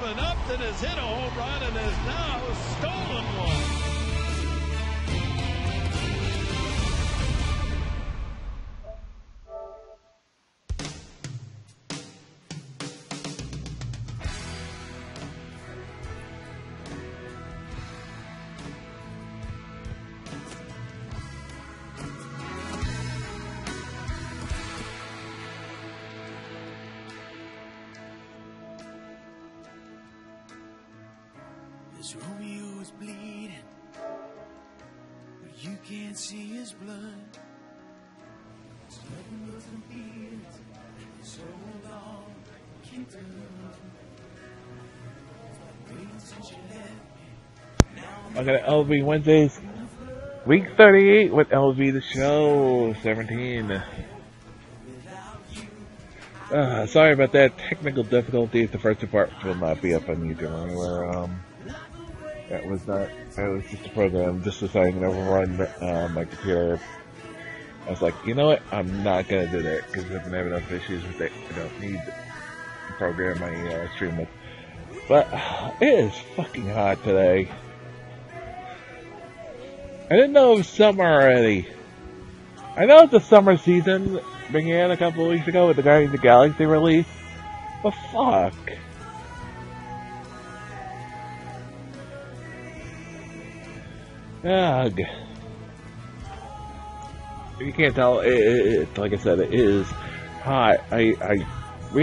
and Upton has hit a home run and has now stolen one. As Romeo is bleeding, but you can't see his blood. His love wasn't beating so long, can't turn. Since you left me, now I got MLB Wednesdays, week 38 with MLB The Show 17. Sorry about that technical difficulty. The first two parts will not be up on YouTube anywhere. That was just a program, just so I can overrun my computer. I was like, you know what? I'm not gonna do that because I've been having enough issues with it. I don't need to program my stream with. But it is fucking hot today. I didn't know it was summer already. I know the summer season began a couple of weeks ago with the Guardians of the Galaxy release, but fuck. Ugh. You can't tell. Like I said, it is hot. We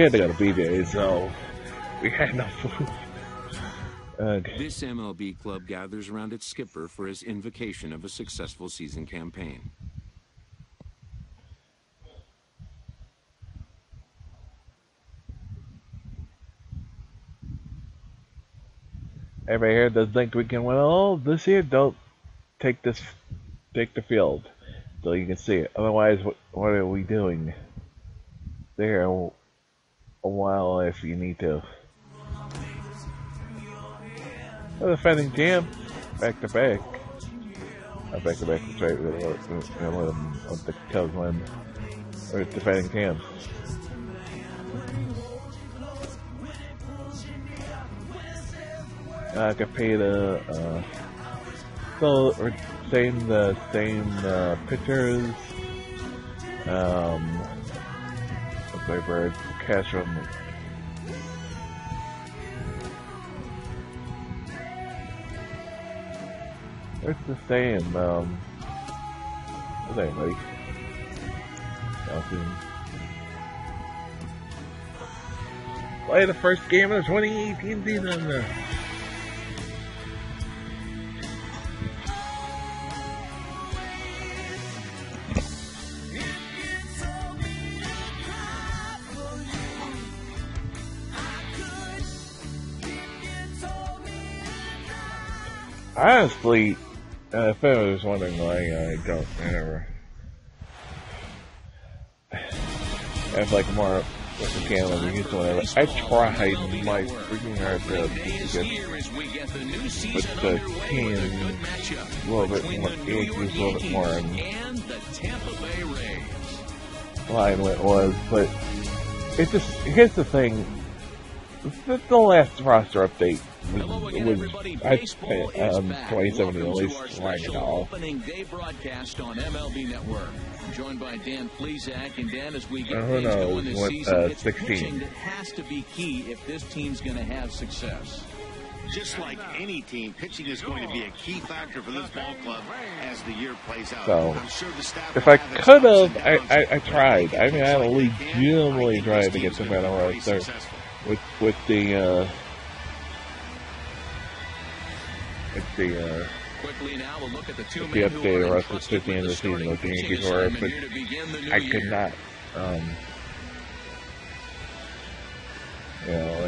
had to go to BJ's, so we had no food. Ugh. This MLB club gathers around its skipper for his invocation of a successful season campaign. Everybody here does think we can win all this year. Don't take the field so you can see it. Otherwise, what are we doing? There a while if you need to. The defending champ, back to back. Back to back. That's right. We're gonna let the Cubs win. We're defending champs. Capeta, so we're saying the same pitchers. Looks like we're Castro. It's the same. What's that like? Play the first game of the 2018 season. Honestly, if I was wondering why I don't ever have like more with the camera than used to whenever I tried my freaking hard to get with the team a little bit more, Yankees a little bit more in line what it was, but it just, here's the thing, the last roster update was 2017 at least right now. Opening day broadcast on MLB Network. Joined by Dan Plesac, and Dan, as we get who things going knows this what season, it's 16 pitching that has to be key if this team's going to have success. Just like any team, pitching is going to be a key factor for this ball club as the year plays out. So, I'm sure the staff if I could have, I tried. I mean, I legitimately tried to get some better roster with the Quickly now, we'll look at the updated roster at the end of the season with the Yankees were, but I could not, you know,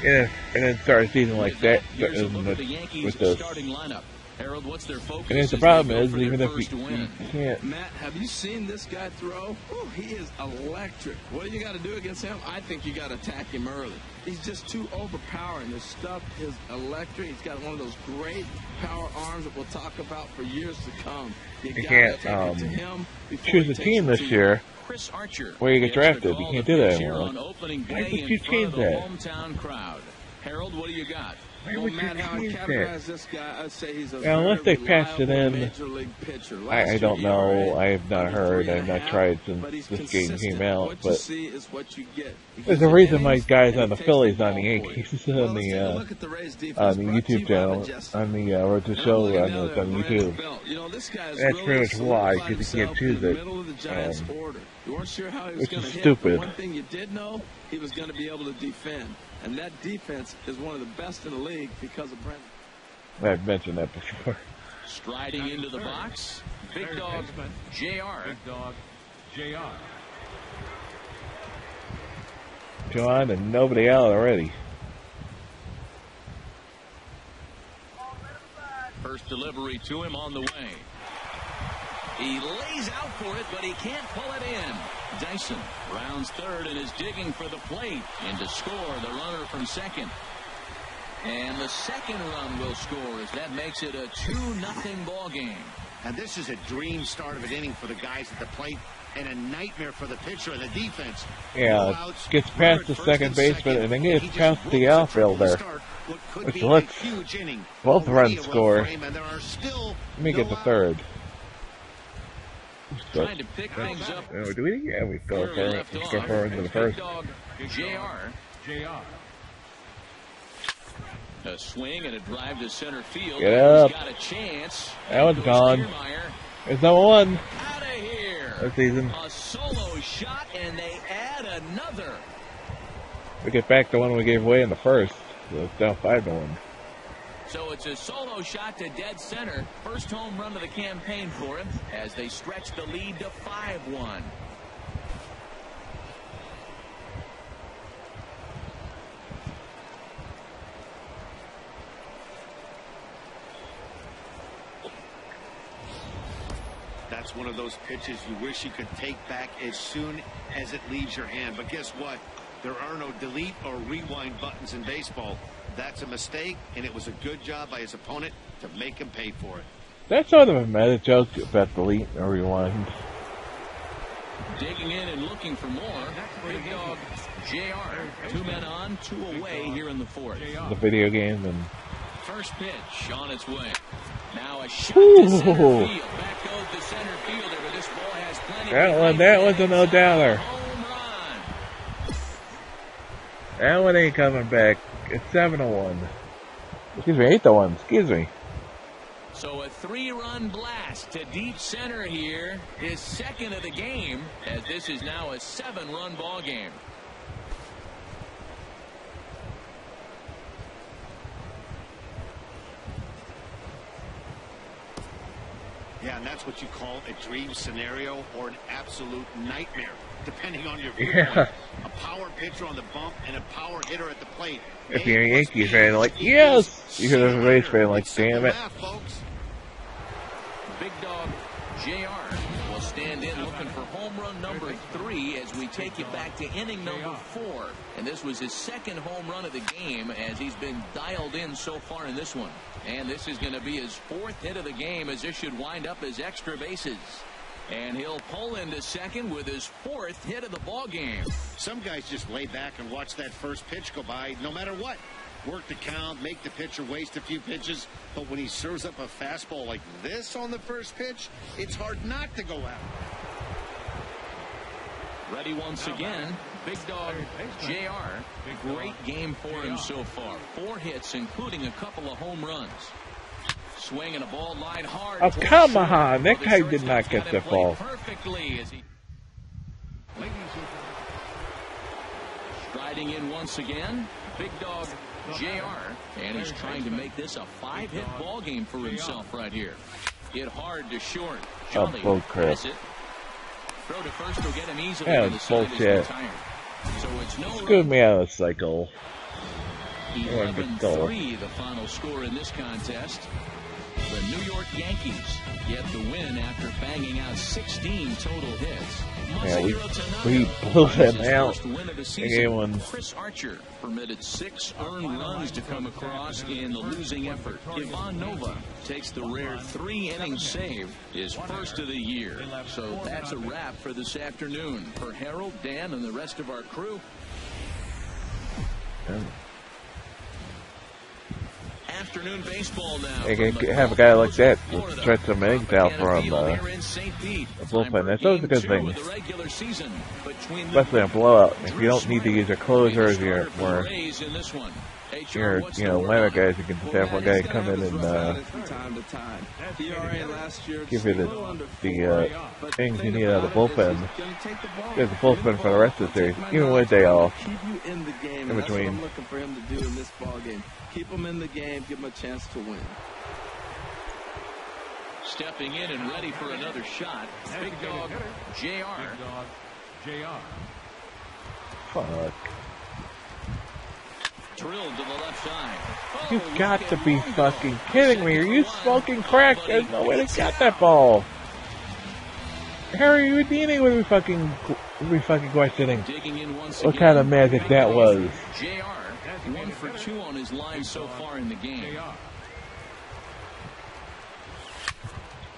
and then start a season like that with the starting lineup. Harold, what's their focus? And the problem is, even if we can't. Matt, have you seen this guy throw? Ooh, he is electric. What do you got to do against him? I think you got to attack him early. He's just too overpowering. His stuff is electric. He's got one of those great power arms that we'll talk about for years to come. You can't choose a team this year where you get drafted. You can't do that anymore. Why would you change that? Harold, what do you got? Why Well, would you Matt, how I change categorize that? this guy, I'd say he's a Yeah, unless they very patched it reliable in. major league pitcher. I Last don't year, know. ERA I have not heard. I have not 33.5, tried since but he's this game consistent. came out. What you But see is what you get. He there's gives a you reason my innings, guys and on the he takes Phillies ball on the for you. Yankees Well, on let's take a the look at the Rays defense, on the brought to you YouTube by channel Majestic. on the Road to And I'm Show looking on, down it's there on at Brandon YouTube. Belt. You know, this guy is That's really pretty much why, solidified 'cause he can't himself choose in the it. middle of the Giants' order. You weren't sure how he was Which going is to hit, stupid. but one thing you did know, he was going to be able to defend. And that defense is one of the best in the league because of Brandon. I've mentioned that before. Striding into the box, big dog JR. Big dog, JR. John and nobody out already. First delivery to him on the way. He lays out for it, but he can't pull it in. Dyson rounds third and is digging for the plate. And to score, the runner from second. And the second run will score as that makes it a 2-0 ball game. And this is a dream start of an inning for the guys at the plate and a nightmare for the pitcher and the defense. Yeah, it gets past the second baseman and then gets past the outfielder. Which lets both runs score. Let me get the third. Trying to pick things up. Oh, do we? Yeah, we go for it. Let's go for into the first. JR. JR. A swing and a drive to center field. Get up. He's got a chance. That one's gone. Kiermaier. There's no one Out of here. this season. A solo shot, and they add another. We get back the one we gave away in the first. So it's down 5-1. So it's a solo shot to dead center. First home run of the campaign for him as they stretch the lead to 5-1. That's one of those pitches you wish you could take back as soon as it leaves your hand. But guess what? There are no delete or rewind buttons in baseball. That's a mistake, and it was a good job by his opponent to make him pay for it. That's sort of a meta joke about delete or rewind. Digging in and looking for more. Big dog JR. 2 men on, 2 away here in the fourth. The video game and First pitch on its way. Now a shot to center field. Back goes the center fielder, but this ball has plenty. that was a no-doubter. Home run. That one ain't coming back. It's 7-1. Excuse me, 8-1. Excuse me. So a 3-run blast to deep center here. His second of the game, as this is now a 7-run ball game. Yeah, and that's what you call a dream scenario or an absolute nightmare, depending on your Yeah. viewpoint. A power pitcher on the bump and a power hitter at the plate. If you're a Yankees fan, like, yes! You hear the Rays fan, like, damn it. Big dog JR will stand in looking for home run number 3 as we take you back to inning number 4. And this was his second home run of the game as he's been dialed in so far in this one. And this is going to be his 4th hit of the game as this should wind up as extra bases. And he'll pull into second with his 4th hit of the ball game. Some guys just lay back and watch that first pitch go by no matter what. Work the count, make the pitcher waste a few pitches. But when he serves up a fastball like this on the first pitch, it's hard not to go out. Ready once again. Big dog JR. Great game for him so far. 4 hits, including a couple of home runs. Swinging a ball line hard. Oh, come on. That guy did not get the ball. Perfectly as he striding in once again. Big dog JR, and he's trying to make this a 5-hit ball game for himself right here. Hit hard to short. Jolly has it. Throw to first will get him easily. Yeah, to the side bullshit. is retired. So it's no Screwed me out of the cycle. 11-3 the final score in this contest. The New York Yankees get the win after banging out 16 total hits. Yeah, we blew them out. The game one. Chris Archer permitted 6 earned runs to come across in the losing effort. Ivan Nova takes the rare 3-inning save, his first of the year. So that's a wrap for this afternoon. For Harold, Dan, and the rest of our crew. Afternoon baseball now. You can have a guy like that to stretch some innings out from the bullpen. That's always a good thing, especially in a blowout. If you don't need to use your closers, your Atlanta guys, you can just have one guy come in and give you the things you need out of the bullpen. There's a bullpen for the rest of the series, even with a day off. In between. I'm looking for him to do in this ball game. Keep him in the game, give him a chance to win. Stepping in and ready for another shot, Big Dog JR. Fuck. Drilled to the left side. You've got to be fucking kidding me. Are you smoking crack? There's no way to get that ball. How are you dealing with me fucking questioning what kind of magic that was? JR, 1 for 2 on his line so far in the game.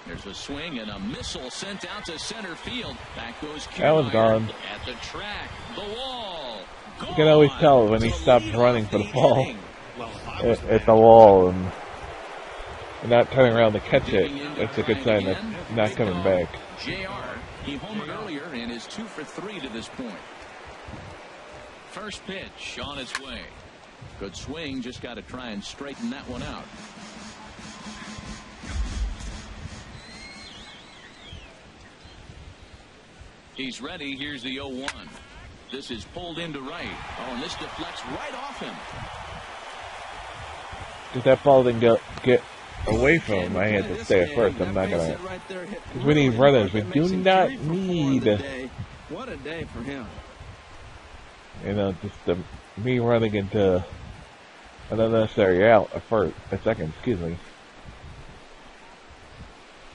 There's a swing and a missile sent out to center field. Back goes Q. That was gone. At the track, the wall. You can always tell when he stops running for the ball at the wall and not turning around to catch it. That's a good sign that not coming back. JR, he homered earlier and is 2 for 3 to this point. First pitch on its way. Good swing, just got to try and straighten that one out. He's ready. Here's the 0-1. This is pulled into right. Oh, and this deflects right off him. If that ball didn't get away from him, I had to stay at first. I'm not gonna. Because we need runners. We do not need. What a day for him. Just me running into an unnecessary out at second. Excuse me.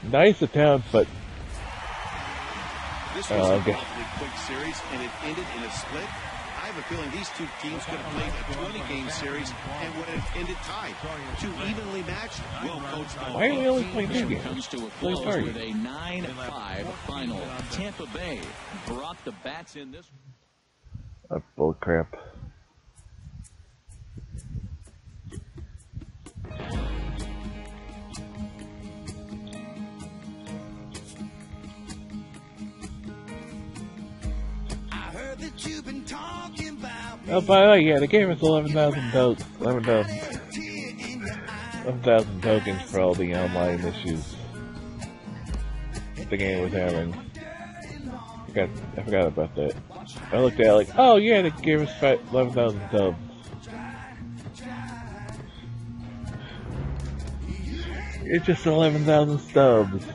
Nice attempt, but. This was a quick series, and it ended in a split. I have a feeling these two teams could have played a 20-game series and would have ended tied. Two evenly matched, well-coached ball. Why are we only playing 2 games? Comes to a close with a 9-5 final. Tampa Bay brought the bats in this. That's bull crap. Oh, by the way, yeah, they gave us 11,000 tokens for all the online issues the game was having. I forgot about that. I looked at it like, oh yeah, they gave us 11,000 subs. It's just 11,000 stubs.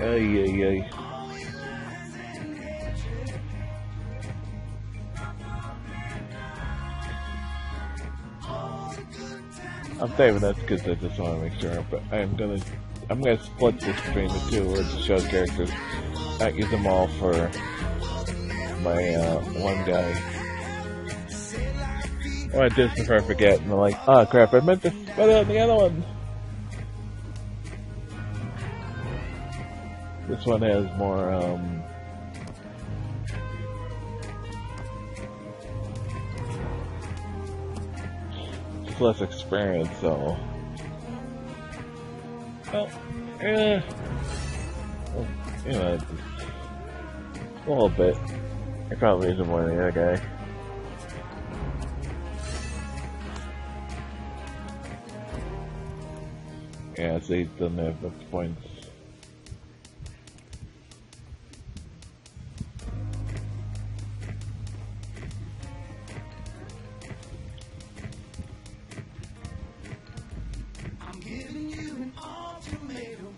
Ay. I'm saving that because I just want to make sure, but I'm gonna split this between the two or to show characters. Not use them all for my one guy. I want to do this before I forget, and I'm like, oh crap, I meant to put it on the other one. This one has more less experience, so. Well, you know, a little bit. I can't lose him more than the other guy. Yeah, so he doesn't have enough points. I'm giving you an ultimatum,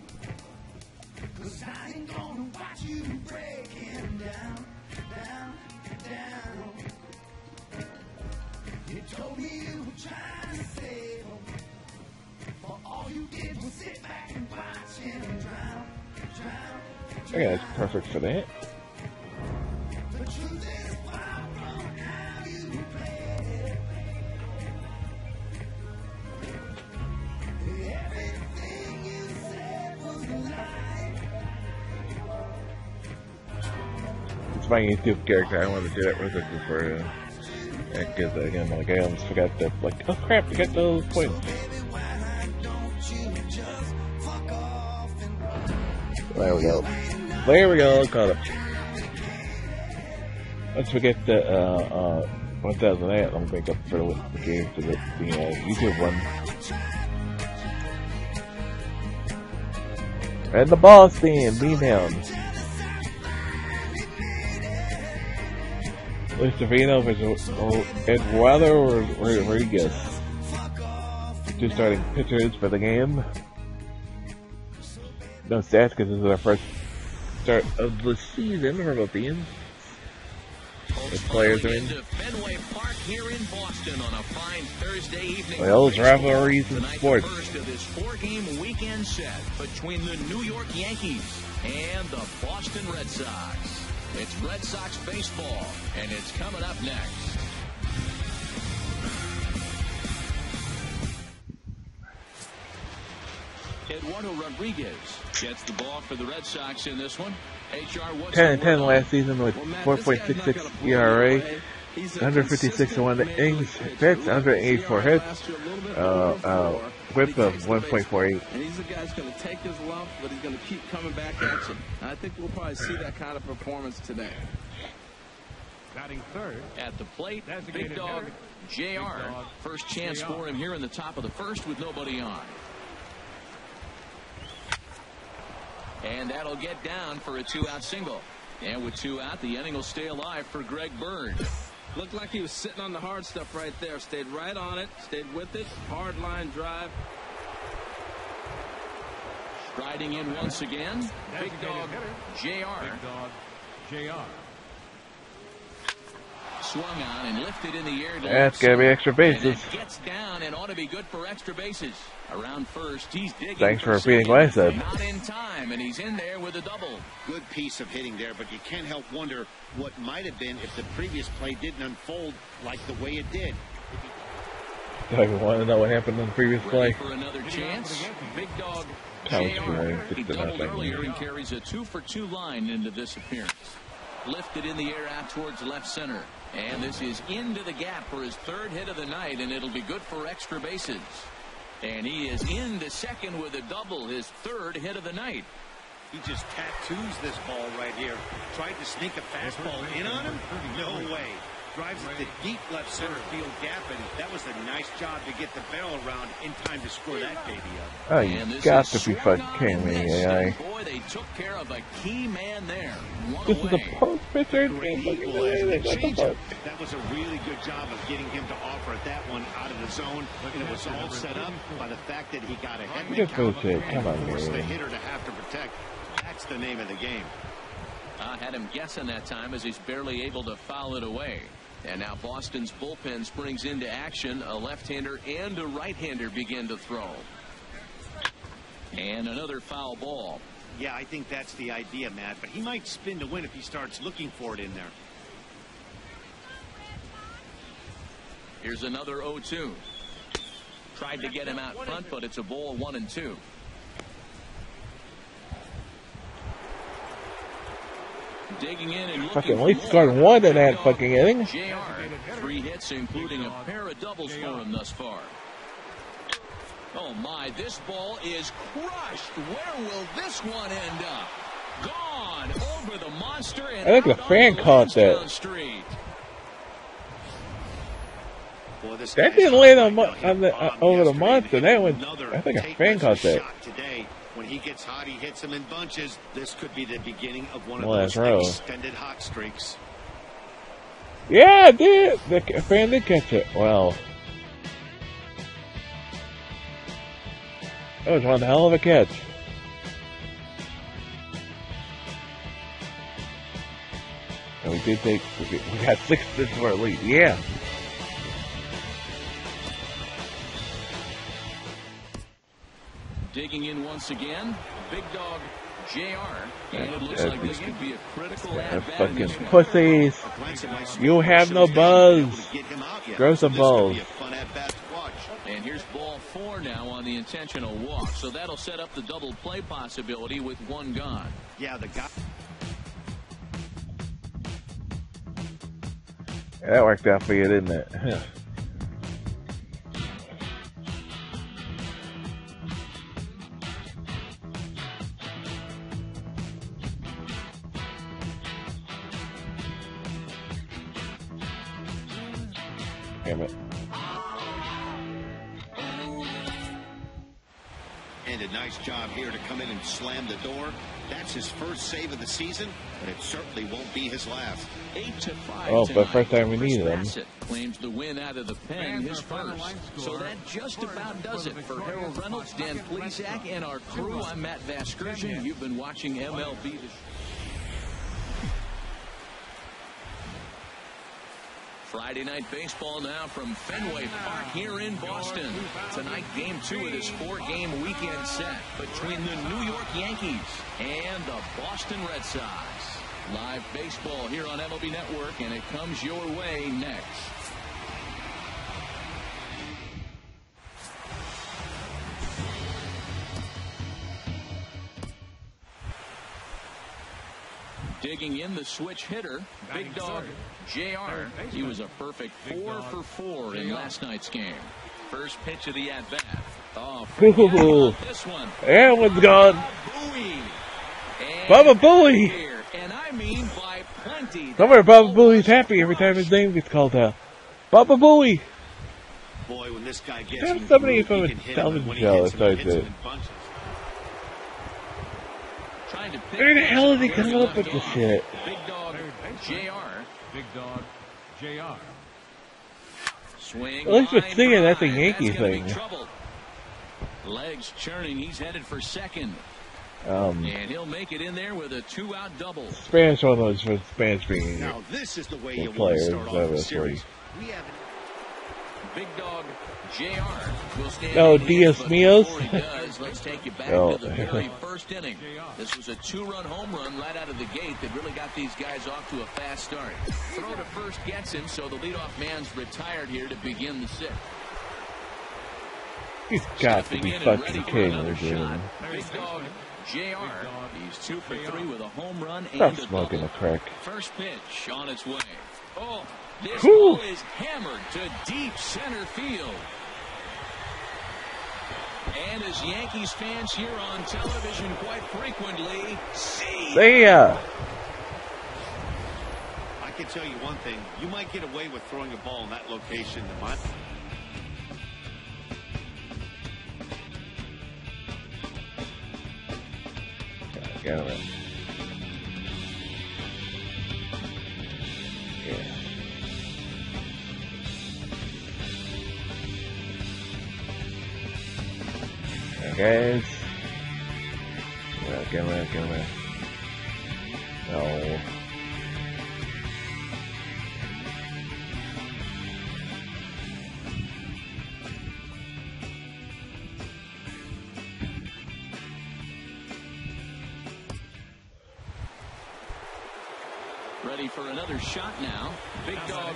'cause I ain't gonna watch you breaking down, down, down. You told me you were trying to save him, but all you did was sit back and watch him drown, drown, drown. Okay, that's perfect for that. The truth is far from how you play. Everything you said was a lie. It's my YouTube character. I want to do that real quick before. Because again, like I almost forgot that. Like, oh crap, I got those points. There we go. There we go. Caught up. Let's forget the 1008. I'm going to make up for the game to the YouTube one. And the Boston Beanhound. Lucerino versus Eduardo Rodriguez. Two starting pitchers for the game. No stats because this is our first start of the season for both teams. The players are in. Fenway Park here in Boston on a fine Thursday evening. Well, those rivalries in sports. First of this 4-game weekend set between the New York Yankees and the Boston Red Sox. It's Red Sox baseball, and it's coming up next. Eduardo Rodriguez gets the ball for the Red Sox in this one. 10-10 last season with 4.66 ERA, 156 innings pitched, 184 hits, whip of 1.48. And he's the guy who's going to take his lump, but he's going to keep coming back at you. And I think we'll probably see that kind of performance today. Batting third. At the plate, Big Dog JR. First chance for him here in the top of the first with nobody on. And that'll get down for a 2-out single. And with 2 out, the inning will stay alive for Greg Bird. Looked like he was sitting on the hard stuff right there. Stayed right on it. Stayed with it. Hard line drive. Striding in once again, Big Dog JR. Big Dog JR. Swung on and lifted in the air. That's got to be extra bases. And it gets down and ought to be good for extra bases. Around first, he's digging. Thanks for repeating what I said. Not in time, and he's in there with a double. Good piece of hitting there, but you can't help wonder what might have been if the previous play didn't unfold like the way it did. Do I want to know what happened in the previous play? For another chance, Big Dog Couch, JR. right? He Just doubled nothing. earlier and carries a 2-for-2 line into this appearance. Lifted in the air out towards left center. And this is into the gap for his 3rd hit of the night, and it'll be good for extra bases. And he is into second with a double, his 3rd hit of the night. He just tattoos this ball right here. Tried to sneak a fastball in on him? No way. Drives it to deep left center field gap, and that was a nice job to get the barrel around in time to score that baby up. Oh, you got to be fucking kidding me, AI. Boy, they took care of a key man there. This is a post pitcher? That was a really good job of getting him to offer that one out of the zone, and it was all set up by the fact that he got ahead of the Come on, forced the man. hitter to have to protect. That's the name of the game. I had him guessing that time as he's barely able to foul it away. And now Boston's bullpen springs into action. A left-hander and a right-hander begin to throw. And another foul ball. Yeah, I think that's the idea, Matt. But he might spin to win if he starts looking for it in there. Here's another 0-2. Tried to get him out front, but it's a ball 1-2. Digging in and looking Fucking late scored 1 in that fucking inning. JR, 3 hits, including a pair of doubles for him thus far. Oh my, this ball is crushed. Where will this one end up? Gone over the monster and I think the out fan on the caught that. Lansdowne Street. Boy, this That guy's didn't hot land right on, now. Hit on the bomb over the yesterday monster. and That hit went. another I think a take fan caught missile that. shot today. When he gets hot, he hits them in bunches. This could be the beginning of one of Last those row. extended hot streaks. Yeah, it did. The fan did catch it. Wow. That was one hell of a catch. And we did take. We got 6 for our lead. Yeah. Digging in once again, big dog JR. And it looks like this could be a critical at-bat in Fucking this one. pussies. You have no buzz. Grow some balls. And here's ball 4 now on the intentional walk. So that'll set up the double play possibility with one gone. Yeah, the guy. Yeah, that worked out for you, didn't it? Damn it. And a nice job here to come in and slam the door. That's his first save of the season, but it certainly won't be his last. 8-5. Oh, for the first time we Chris needed him. Bassett claims the win out of the pen, his first. So that just about does it for Harold Reynolds, Dan Plesac, and our crew. I'm Matt Vasgersian. You've been watching MLB. Friday night baseball now from Fenway Park here in Boston. Tonight, game 2 of this 4-game weekend set between the New York Yankees and the Boston Red Sox. Live baseball here on MLB Network, and it comes your way next. Digging in the switch hitter, big dog JR. He was a perfect 4 for 4 in last night's game. First pitch of the at-bat. Oh, this one. That one's gone. Baba Booey. And I mean by plenty. Somewhere Baba Booey's happy every time his name gets called out. Baba Booey. Boy, when this guy gets There's you, somebody he from a can hit him, television and when he show hits that him, does hits him it. in bunches. Where the hell is he coming up with this shit? Big dog JR. Big dog JR. Swing. Elizabeth line singing, that's a drive. Yankee That's gonna be thing. trouble. Legs churning. He's headed for second. And And he'll make it in there with a 2-out double. Spanish one of those for Spanish speaking Now this is the way you want players. to start off That a was series. We have Big dog JR will stand No, in here, Diaz but Mios? before he does, let's take you back No. to the very first inning. This was a 2-run home run right out of the gate that really got these guys off to a fast start. Throw to first gets him, so the leadoff man's retired here to begin the 6th. He's got to Stepping be in and fucking ready for kidding another me, dude. shot. Big dog JR. He's 2 for 3 with a home run Stop and a smoking double. a crack. First pitch on its way. Oh, this Whew. ball is hammered to deep center field. And as Yankees fans here on television quite frequently see. See ya! I can tell you one thing. You might get away with throwing a ball in that location. Get him in. Yeah. Okay, guys. Yeah, get him in. No. Ready for another shot now. Big dog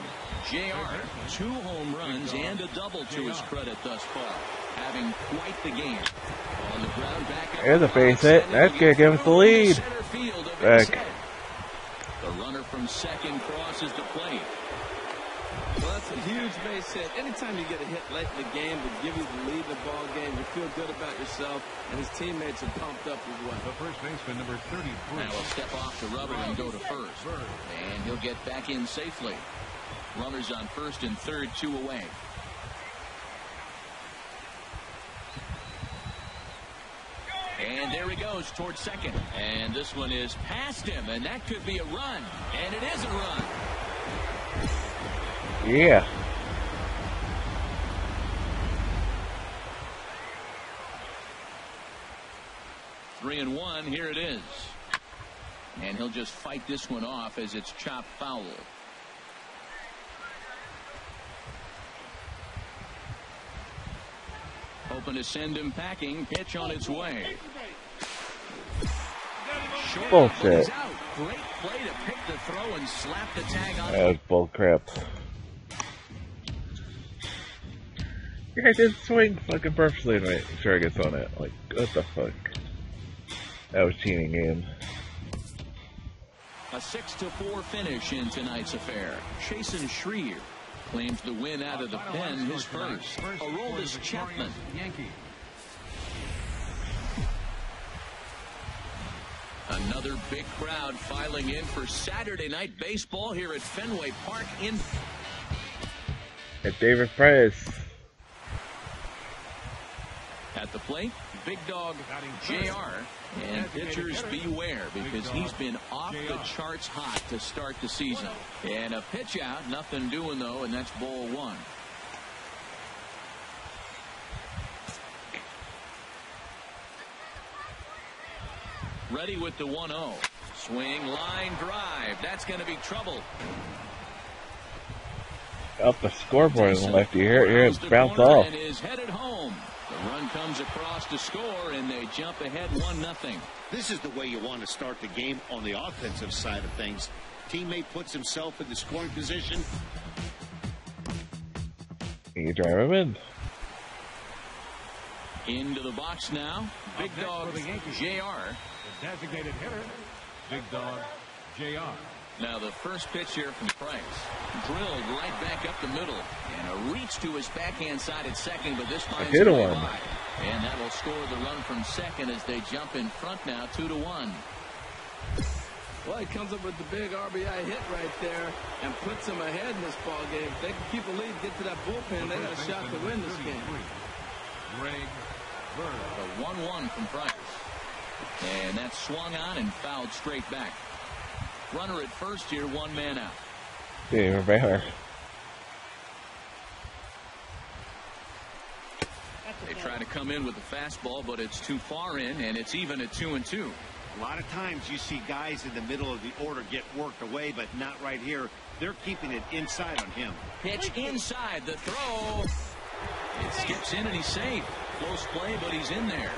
JR. 2 home runs and a double to his credit thus far. Having quite the game. On the ground back. There's a base hit. That's gonna give us the lead. Back. The runner from second crosses the plate. Well, that's It's a huge base hit. Anytime you get a hit late in the game to give you the lead in the ball game, you feel good about yourself, and his teammates are pumped up as well. The first baseman, number 33. Now he'll step off the rubber and go to first. And he'll get back in safely. Runners on first and third, 2 away. And there he goes towards second. And this one is past him, and that could be a run. And it is a run. Yeah. Three and one, here it is. And he'll just fight this one off as it's chopped foul. Hoping to send him packing. Pitch on its way. Bullshit. Great play to pick the throw and slap the tag on. That was bullcrap. You guys didn't swing fucking perfectly and make sure I gets on it. Like, what the fuck? That was cheating game. A 6-4 finish in tonight's affair. Chasen Schrier claims the win out of the pen, his first. Aroldis Chapman. Another big crowd filing in for Saturday night baseball here at Fenway Park in. At David Price. At the plate, big dog JR. And pitchers beware, because he's been off the charts hot to start the season. And a pitch out, nothing doing though, and that's ball one. Ready with the 1-0. Swing, line drive. That's going to be trouble. Up the scoreboard on the left. You hear it bounce off. And is headed home. The run comes across to score, and they jump ahead 1-0. This is the way you want to start the game on the offensive side of things. Teammate puts himself in the scoring position. You drive him in. Into the box now. Big dog JR. The designated hitter, big dog JR. Now the first pitch here from Price. Drilled right back up the middle. And a reach to his backhand side at second, but this finds hit a way one. by. And that will score the run from second as they jump in front now 2-1. Well, he comes up with the big RBI hit right there and puts them ahead in this ball game. If they can keep a lead, get to that bullpen, they got a shot to win this game. The 1-1 from Price. And that's swung on and fouled straight back. Runner at first here, one man out. David Baylor. They try to come in with the fastball, but it's too far in, and it's even at 2-2. A lot of times you see guys in the middle of the order get worked away, but not right here. They're keeping it inside on him. Pitch inside, the throw. It skips in and he's safe. Close play, but he's in there.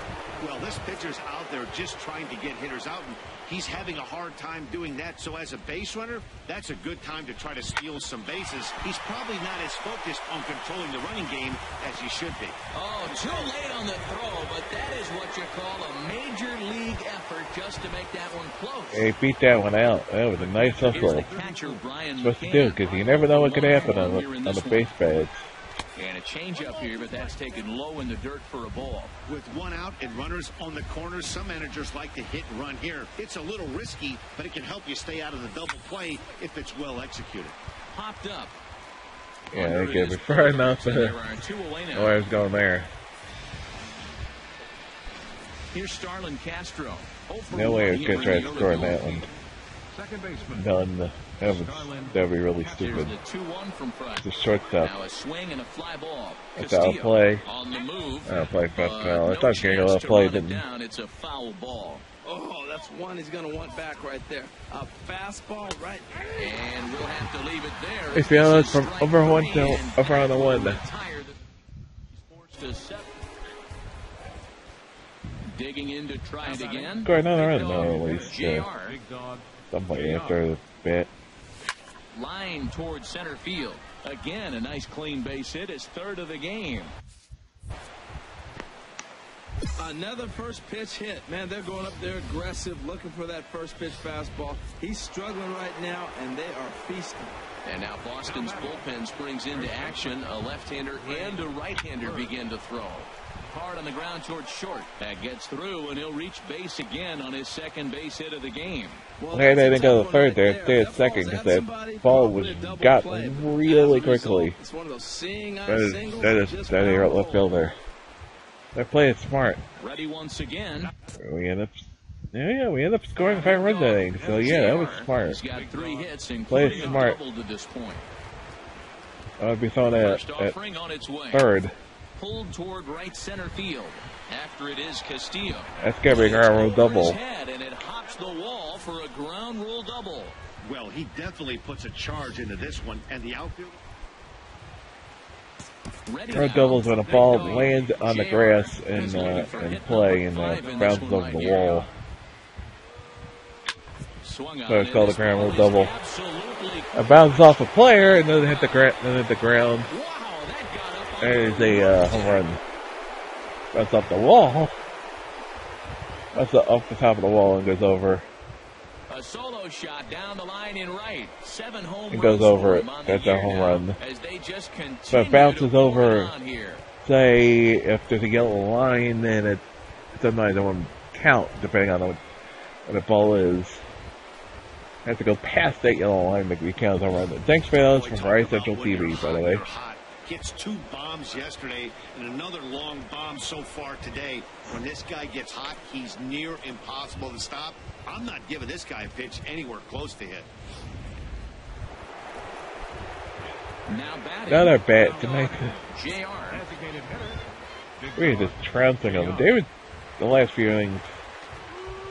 Well, this pitcher's out there just trying to get hitters out, and he's having a hard time doing that. So as a base runner, that's a good time to try to steal some bases. He's probably not as focused on controlling the running game as he should be. Oh, too late on the throw, but that is what you call a major league effort just to make that one close. He beat that one out. That was a nice hustle. Here's the catcher, Brian Supposed to McCann. do, because you never know what could happen on the base pads. And a changeup here, but that's taken low in the dirt for a ball. With one out and runners on the corners, some managers like to hit and run here. It's a little risky, but it can help you stay out of the double play if it's well executed. Popped up. Yeah, they gave it far enough. There are 2 away now. Oh, I was going there. Here's Starlin Castro. No way I was going to try to score on that one. Second baseman. None. That'd be really stupid. Here's the 2-1 from Price. The shortstop. Now a swing and a fly ball. It's out of play. On the move. Out of play, foul. I No thought you were going chance to play, run it didn't. down. It's a foul ball. Oh, that's one he's going to want back right there. A fastball right. And we'll have to leave it there. If you know, from over one to over on the one. Digging in to try it again. Score another run, though, at least. JR. Somebody after the bat. Line towards center field. Again, a nice clean base hit. His third of the game. Another first pitch hit. Man, they're going up there aggressive, looking for that first pitch fastball. He's struggling right now, and they are feasting. And now Boston's bullpen springs into action. A left-hander and a right-hander begin to throw. Hard on the ground towards short. That gets through, and he'll reach base again on his second base hit of the game. Hey, they didn't go to third there. Stay at second because that ball was got really quickly. That is left fielder. They're playing smart. Ready once again. We end up scoring 5 runs that inning. So yeah, that was smart. He's got 3 hits, Play smart. to this point. I would be throwing at On its way. third. Pulled toward right center field. After it is Castillo. That's gonna be a ground rule double. And it hops the wall for a ground rule double. Well, he definitely puts a charge into this one, and the outfield. Ground doubles when a ball lands on the grass and play and bounces over the wall. So it's called a ground rule double. It bounces off a player and doesn't hit the ground. There's a home run. That's off the wall. That's off the top of the wall and goes over. A solo shot down the line in right. 7 home It goes over it. That's a home run. So it bounces over. Say if there's a yellow line, then it sometimes it won't count depending on what the ball is. It has to go past that yellow line to be counted as a home run. Thanks, fellas, from Rice Central TV, by the way. Gets 2 bombs yesterday and another long bomb so far today. When this guy gets hot, he's near impossible to stop. I'm not giving this guy a pitch anywhere close to hit. Not our bat tonight. We're just trouncing them. David, the last few innings,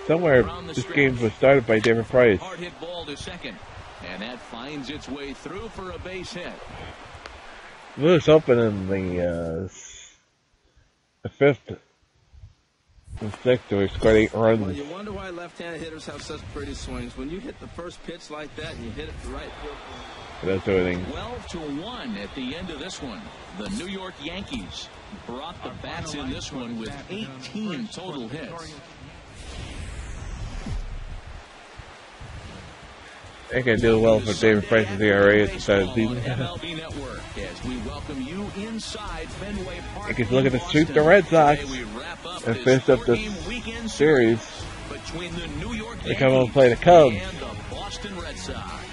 somewhere this game was started by David Price. Hard hit ball to second, and that finds its way through for a base hit. Lewis open in the 5th and 6th, we scored 8 runs. Well, you wonder why left-handed hitters have such pretty swings. When you hit the first pitch like that and you hit it to right field. That's everything. 12-1 at the end of this one. The New York Yankees brought the bats in this one with 18 total hits. I think I do well for David Price's ERA at the start of the season. MLB Network as we welcome you inside Fenway Park. You can look at the sweep the Red Sox and finish up this series. They come over and play the Cubs. And the Boston Red Sox.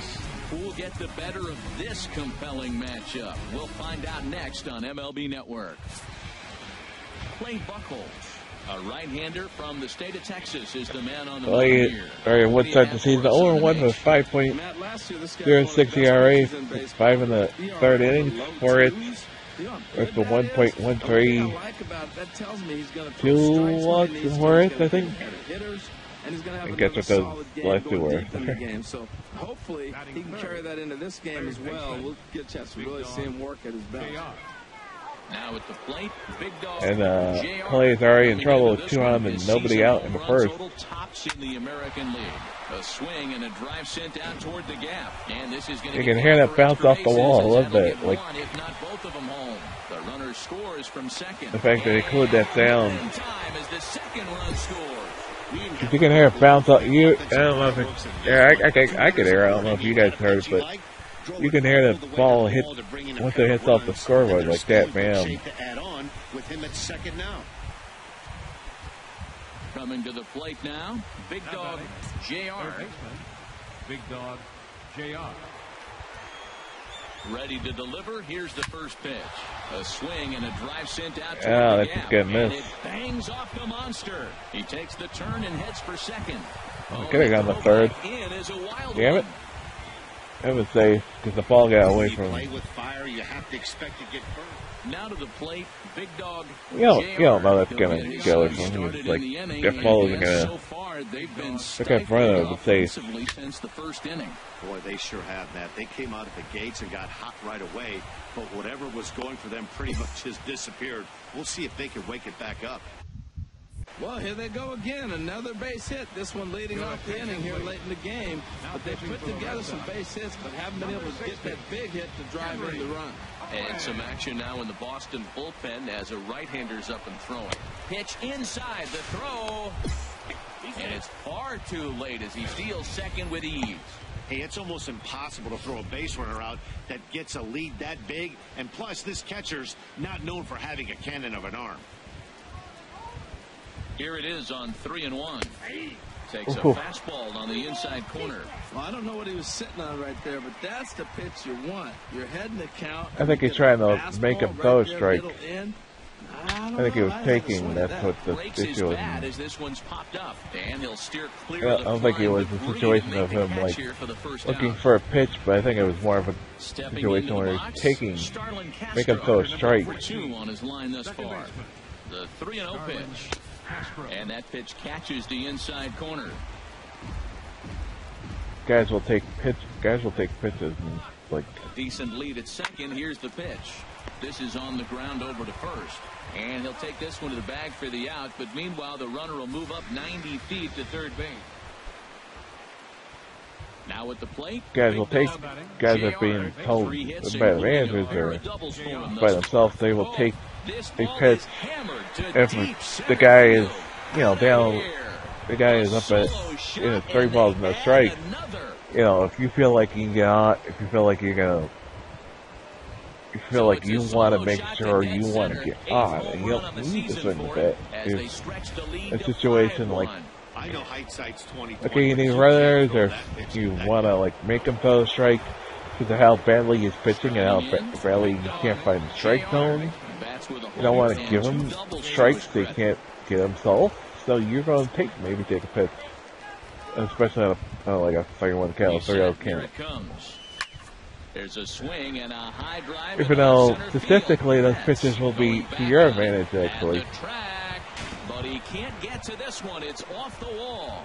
Who will get the better of this compelling matchup? We'll find out next on MLB Network. Clay Buchholz, a right-hander from the state of Texas, is the man on the mound here. What start the season? 0-1 with 5.06 ERA, 5 in the 3rd inning, 4 hits, with the 1.13, 2 walks and 4 hits, I think. I guess what those last 2 were. So hopefully he can carry that into this game as well. We'll get a chance to really see him work at his best. Now at the plate, Big Dog And Clay is already in trouble with 2 on and nobody out in the first. Tops in the American League. A swing and a drive sent out toward the gap. And this is you can hear that bounce off the wall. I love that. Like, if not both of them home. The runner scores from second. the fact that they include that sound. Time as the second run scores. If you can hear it bounce off, I don't know if it's, yeah, I could hear it. I don't know if you guys heard it, but you can hear the ball hit once it hits off the scoreboard like that, man. Coming to the plate now, Big Dog JR. Big Dog JR. Ready to deliver. Here's the first pitch. A swing and a drive sent out to the the gap. That's a good miss. And it bangs off the monster. He takes the turn and heads for second. Could have gone the 3rd. Damn it. That was safe because the ball got away from him. With fire, you have to expect to get burned. Now to the plate, Big Dog. You don't know that's going to go away from him. It's like, that ball isn't going So far, they've been look in front of it, it's safe. since the first inning. Boy, they sure have that. They came out of the gates and got hot right away, but whatever was going for them pretty much has disappeared. We'll see if they can wake it back up. Well, here they go again. Another base hit. This one leading off the inning here late in the game. But they put together some base hits, but haven't been able to get that big hit to drive in the run. And some action now in the Boston bullpen as a right-hander's up and throwing. Pitch inside the throw. And it's far too late as he steals second with ease. Hey, it's almost impossible to throw a base runner out that gets a lead that big. And plus, this catcher's not known for having a cannon of an arm. Here it is on 3-1. Takes a Ooh. fastball on the inside corner. Well, I don't know what he was sitting on right there, but that's the pitch you want. You're heading the count. I think he's trying to make him throw a strike. I I think he was taking. That's what the Breaks his issue was. bat as this one's popped up, and he'll steer clear Yeah, of I the don't think it fly, was but a Green situation make of the him catch like here for the first looking out. for a pitch, but I think it was more of a Stepping situation into the where he's box, taking, Starlin Castro, make him throw a number strike. 2 on his line thus far. The 3-0 pitch, and that pitch catches the inside corner. Guys will take pitches and like. Decent lead at second. Here's the pitch. This is on the ground over to first. And he'll take this one to the bag for the out. But meanwhile, the runner will move up 90 feet to third base. Now at the plate. Guys will take. Guys are being told by the managers or by themselves they will take a pitch if the guy is, you know, down. The guy is up at 3 balls no strike. You know, if you feel like you can get on, if you feel like you're gonna, you feel like you want to make sure you want to get on, and you don't need to swing with it. If a situation like, I know hindsight's 20. okay, you need runners, or if you want to like make him throw a strike because of how badly he's pitching and how badly you can't find the strike zone, you don't want to give him strikes they can't get himself. So you're going to maybe take a pitch, especially on like a 3-1 count, 3-0 count. There's a swing and a high drive. Even though statistically those pitches will be to your advantage, actually. But he can't get to this one. It's off the wall.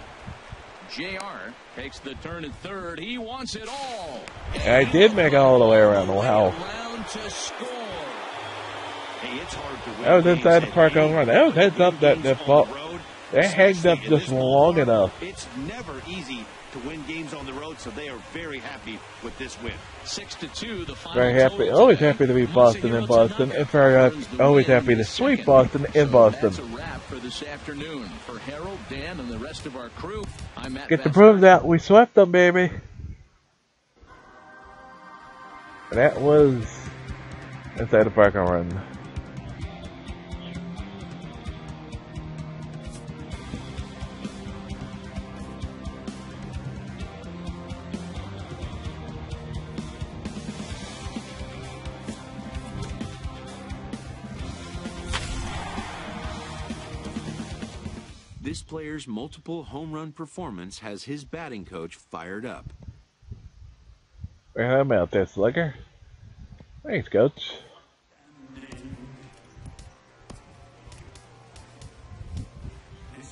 JR takes the turn at third. He wants it all. And I did make it all the way around. Wow. Hey, it's hard to win. That was inside the park home run. That was heads up that ball. That hanged up just long enough. It's never easy to win games on the road, so they are very happy with this win. 6-2, the final. Very happy. Always happy to beat Boston in Boston. And very always happy to sweep Boston in Boston. That's a wrap for this afternoon. For Harold, Dan, and the rest of our crew, I'm Matt Get to prove that we swept them, baby. That was inside the park home run. This player's multiple home run performance has his batting coach fired up. How about that, Slugger? Thanks, coach.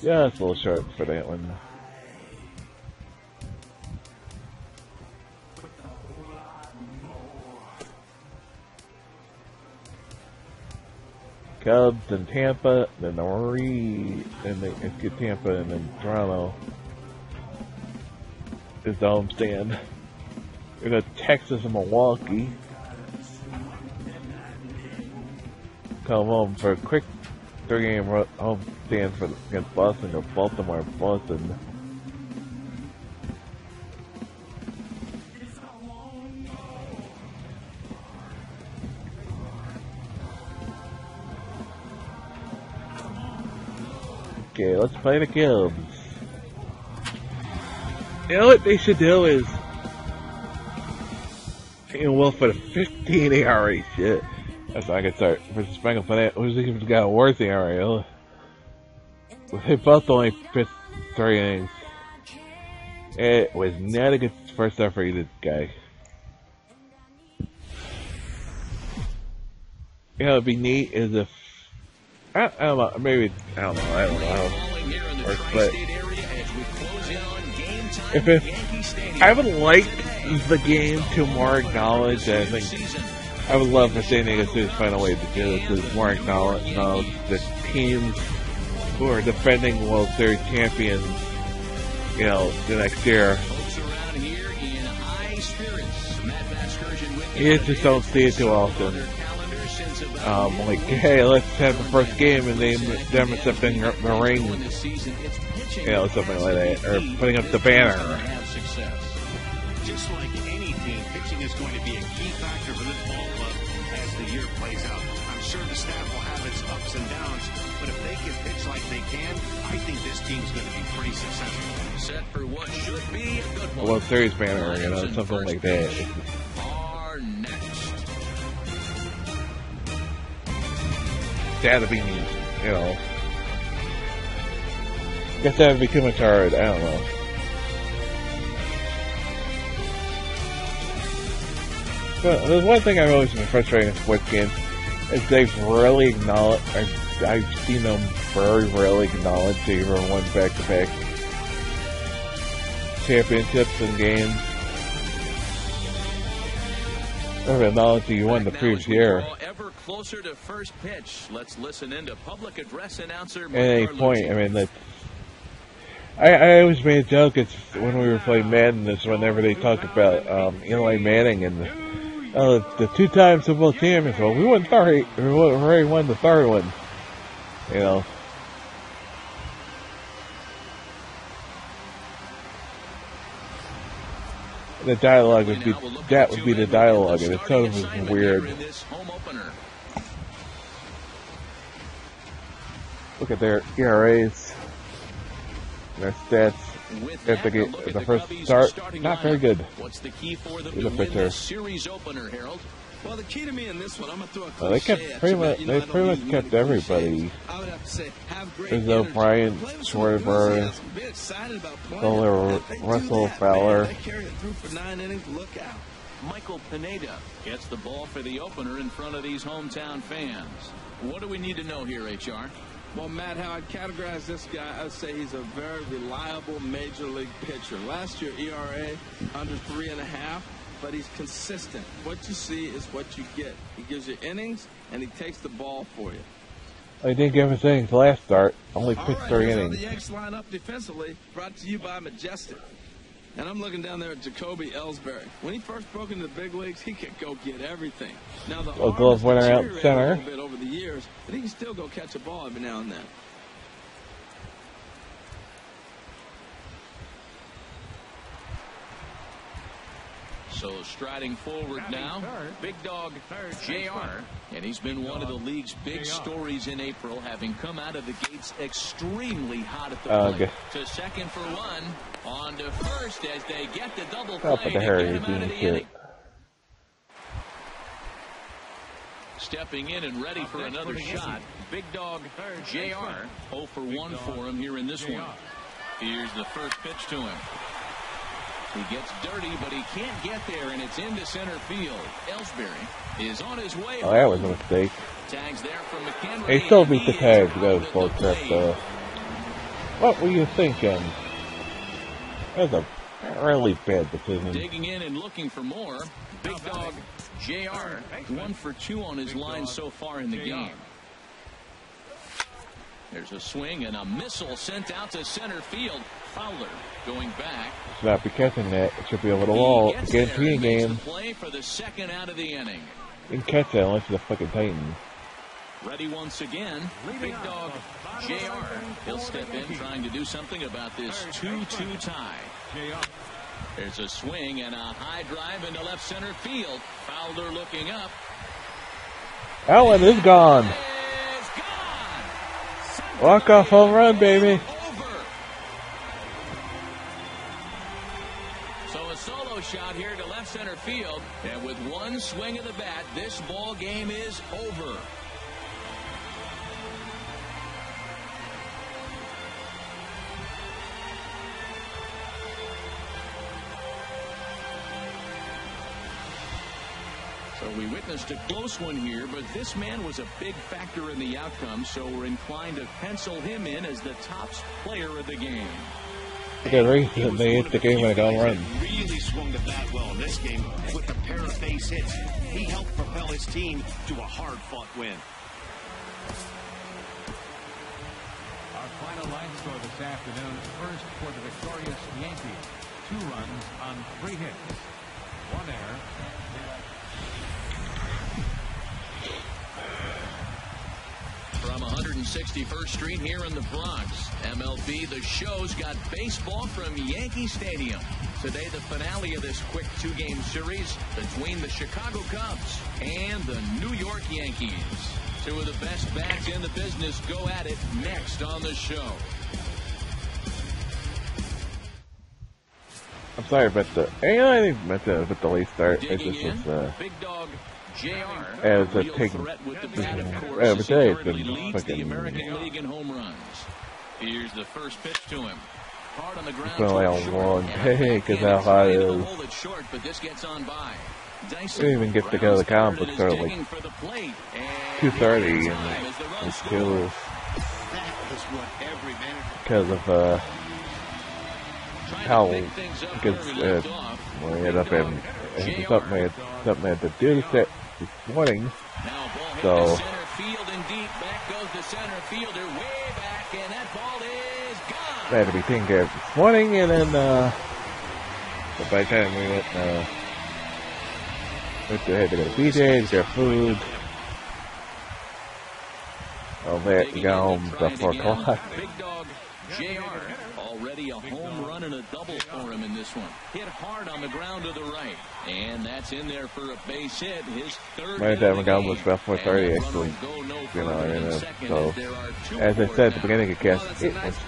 Yeah, it's a little short for that one. Cubs and Tampa, then the Marie, and they get Tampa, and then Toronto is the homestand. We got Texas and Milwaukee. Come home for a quick 3-game homestand against Boston or Baltimore, Boston. Okay, let's play the Cubs. You know what they should do is, well, for the 15 ERA shit. That's not a good start. Versus Spangle for that. Who's even got a worse ERA? They both only pitched 3 innings. It was not a good first start for either guy. You know, it'd be neat is if I don't know, maybe I don't know how it works, but if I would like the game to more acknowledge, I think I would love for San Diego State to find a way to do this, to more acknowledge the teams who are defending World Series champions, you know, the next year. You just don't see it too often. Like, hey, let's have the first game and them accepting the ring, you know, something like that, or putting up the banner. just like any team, pitching is going to be a key factor for this ball club as the year plays out. I'm sure the staff will have its ups and downs, but if they can pitch like they can, I think this team's going to be pretty successful. Set for what should be a good one. World Series banner, you know, something like that. Are next. That'd be neat, you know. Guess that would be too much hard. I don't know. But there's one thing I've always been frustrated in sports games is they've rarely acknowledged. I've seen them very rarely acknowledge they ever won back-to-back championships in games. Or acknowledge that you won the previous year. Ever closer to first pitch. Let's listen into public address announcer. At any point, I mean, that's. I always made a joke. It's when we were playing Madden. Is whenever they talk about Eli Manning and the two-time Super Bowl champions. Well, we already won the third one. You know. The dialogue would be the dialogue, and it sounds weird. Look at their ERAs, their stats at the first start. Not very good. What's the key for them to win pitcher. this series opener, Harold? Well, the key to me in this one, I'm going to throw a Well, they kept pretty much kept everybody. I would have to say, have great There's no Brian Schwarber, Russell Fowler. They carry it through for 9 innings. Look out. Michael Pineda gets the ball for the opener in front of these hometown fans. What do we need to know here, HR? Well, Matt, how I'd categorize this guy, I'd say he's a very reliable major league pitcher. Last year, ERA under 3.5, but he's consistent. What you see is what you get. He gives you innings, and he takes the ball for you. He didn't give us innings last start. Only pitched 3 innings. innings. The Yanks line up defensively, brought to you by Majestic. And I'm looking down there at Jacoby Ellsbury. When he first broke into the big leagues, he could go get everything. Now the glove winner out center. A little bit over the years, but he can still go catch a ball every now and then. So striding forward now, big dog JR, and he's been one of the league's big stories in April, having come out of the gates extremely hot at the plate. Okay. To second for one, on to first as they get the double Up play at the to Harry get him out of the inning. shit. Stepping in and ready for another shot, big dog JR. 0 for 1 for him here in this one. Here's the first pitch to him. He gets dirty, but he can't get there, and it's into center field. Ellsbury is on his way. Oh, that was a mistake. Tags there from McHenry. He still beat the tag to go to full trip, though. What were you thinking? That was a really bad decision. Digging in and looking for more. Big dog JR, 1 for 2 on his line so far in the game. There's a swing and a missile sent out to center field. Fowler going back. Should not be catching that. It should be a little wall. Guarantee game. Play for the second out of the inning. You can catch that unless you're the fucking Titan. Ready once again. Big dog JR. He'll step in trying to do something about this 2-2 tie. There's a swing and a high drive into left center field. Fowler looking up. Allen is gone. Walk-off home run, baby. So a solo shot here to left center field. And with one swing of the bat, this ball game is over. So we witnessed a close one here, but this man was a big factor in the outcome, so we're inclined to pencil him in as the top player of the game. The reason they hit the game when it got run. Really swung the bat well in this game with a pair of base hits. He helped propel his team to a hard-fought win. Our final line score this afternoon, first for the victorious Yankees. 2 runs on 3 hits. 1 error. From From 161st Street here in the Bronx, MLB The Show's got baseball from Yankee Stadium. Today, the finale of this quick two-game series between the Chicago Cubs and the New York Yankees. Two of the best bats in the business go at it next on the show. I'm sorry about the. I think meant to with the late start. It just was. Big Dog JR. As a taking. Every day it's been leads the American League in home runs. Here's the first pitch to him. Hard on the ground. It's been like a long day because how hot it is. Hold it short, but this gets on by. We didn't even get to go to the comic book store like 2:30 and it's still because of how because we ended up in something I had to do this morning. So I had to be taken care of this morning, and then but by the time we went had to go to BJ's, get food. All that, you got home about 4 o'clock. Big Dog JR, already a home run and a double for him in this one. Hit hard on the ground to the right. And that's in there for a base hit. His third My dad got was about 4:30 actually. So as I said at the beginning of the cast, it's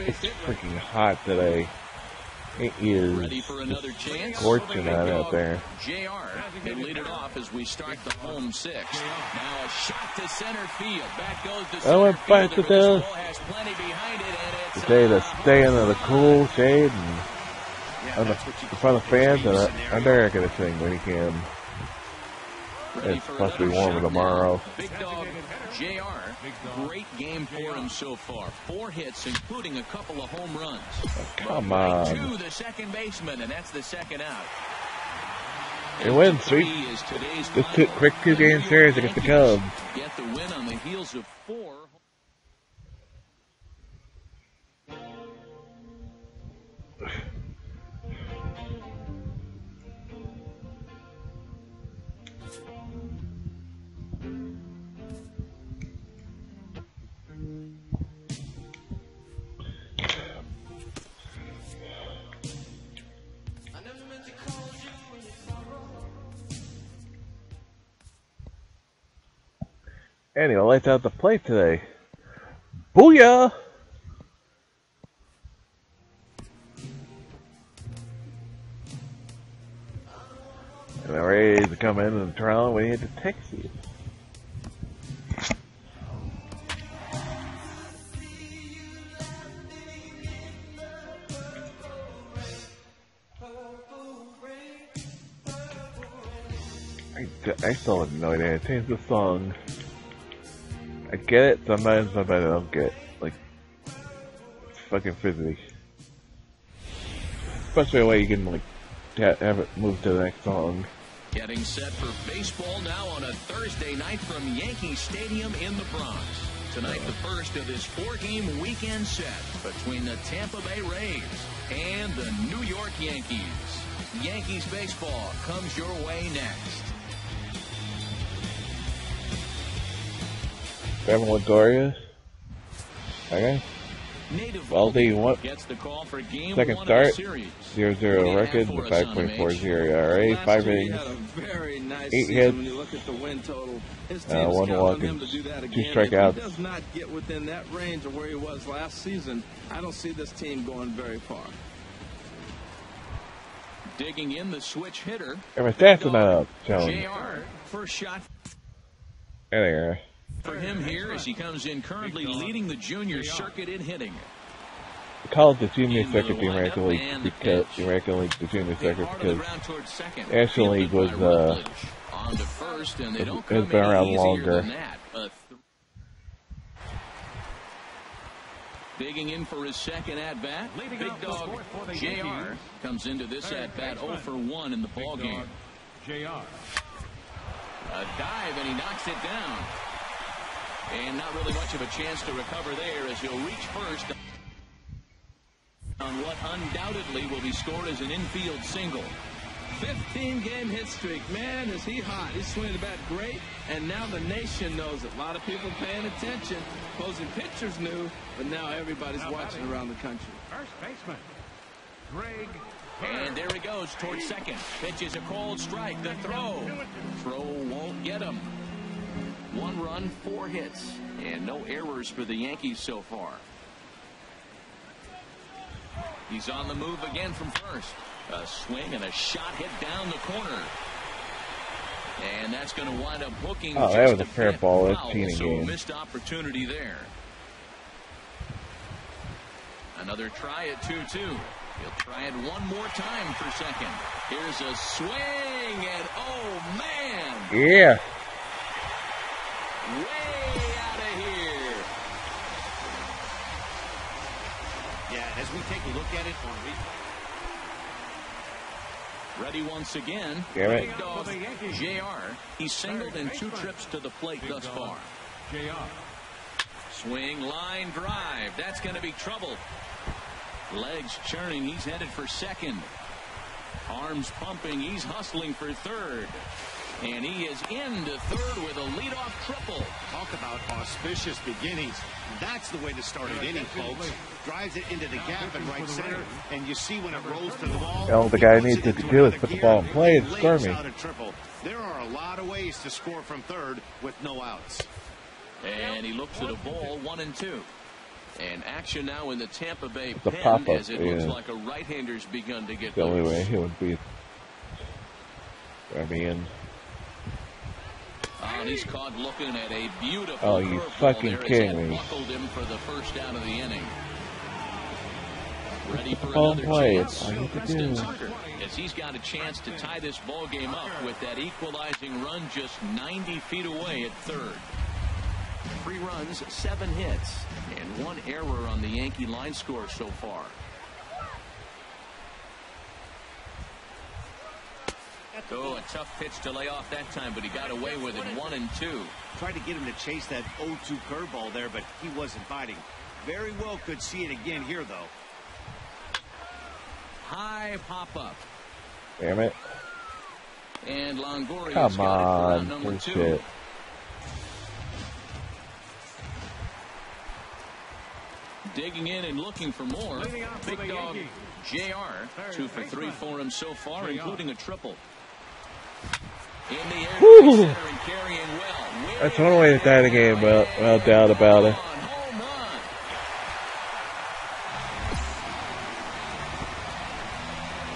freaking hot today. It is scorching out there. JR can lead it off as we start the home 6. Now a shot to center field. Back goes the center went back to the stay in the cool shade and in front of fans, and I'm there going to sing when he can. It's supposed to be warmer tomorrow. Big Dog JR, great game for him so far. 4 hits, including a couple of home runs. Oh, come on. To the second baseman, and that's the second out. It wins 3. Just quick 2-game series against the Cubs. Get the win on the heels of 4. Anyway, lights out the plate today. Booyah! And the Rays are coming in and Toronto when he hit the Texas. I still have no idea. I changed the song. I get it sometimes I don't get it. Like, it's fucking frizzy. Especially the way you can, like, have it move to the next song. Getting set for baseball now on a Thursday night from Yankee Stadium in the Bronx. Tonight, the first of this 4-game weekend set between the Tampa Bay Rays and the New York Yankees. Yankees baseball comes your way next. Evan Longoria. Okay. Valdi, what? Gets the call for game second 1 start. of the series. 0-0 record, the 5.40 ERA, 5 innings, 8 hits, when you look at the win total. His 1 walk and 2 strikeouts. If he does not get within that range of where he was last season, I don't see this team going very far. Digging in the switch hitter. And my stats are not up, showing. JR, first shot. Anyway. For him here as he comes in currently leading the junior circuit in hitting. I call it the junior circuit the American League because the American League the junior circuit because the National League was has been around longer. Digging in for his second at bat. Big Dog JR comes into this at bat 0 for 1 in the ball game. JR. A dive and he knocks it down. And not really much of a chance to recover there as he'll reach first on what undoubtedly will be scored as an infield single. 15-game hit streak. Man, is he hot. He's swinging the bat great, and now the nation knows it. A lot of people paying attention. Opposing pitchers knew, but now everybody's watching around the country. First baseman, Greg. And there he goes towards second. Pitch is a cold strike. The throw. Throw won't get him. 1 run, 4 hits, and no errors for the Yankees so far. He's on the move again from first. A swing and a shot hit down the corner. And that's going to wind up hooking. Oh, that was a fair ball. That's teeny so game. missed opportunity there. Another try at 2-2. He'll try it one more time for second. Here's a swing, and oh man! Yeah. Way out of here. Yeah, as we take a look at it on Ready once again. Damn it. Big dog JR. He's singled in 2 trips to the plate thus far. JR. Swing, line drive. That's going to be trouble. Legs churning. He's headed for second. Arms pumping. He's hustling for third. And he is into third with a leadoff triple. Talk about auspicious beginnings. That's the way to start an inning, folks. Drives it into the gap in right center, and you see when it rolls to the wall. All the guy needs to do is put the ball in play and score me. There are a lot of ways to score from third with no outs. And he looks at a ball, 1-2. And action now in the Tampa Bay The pen pop-up, as it looks yeah. like a right-hander's begun to get The only loose. way he would be. I mean. And he's caught looking at a beautiful Oh, you curveball fucking there as kidding that me. buckled him for the first out of the inning. Ready for ball another play. chance. All you have to Preston do. Tucker, as he's got a chance to tie this ball game up with that equalizing run just 90 feet away at third. 3 runs, 7 hits, and 1 error on the Yankee line score so far. Oh, a tough pitch to lay off that time, but he got away with it. 1-2. Tried to get him to chase that 0-2 curveball there, but he wasn't biting. Very well could see it again here, though. High pop-up. Damn it. And Longoria's Come got it for round on. number 2. Bullshit. Digging in and looking for more. Big dog JR. 2 for 3 for him so far, including a triple. In the air to center and carrying well. That's one way to tie the game, but no doubt about it. Home run.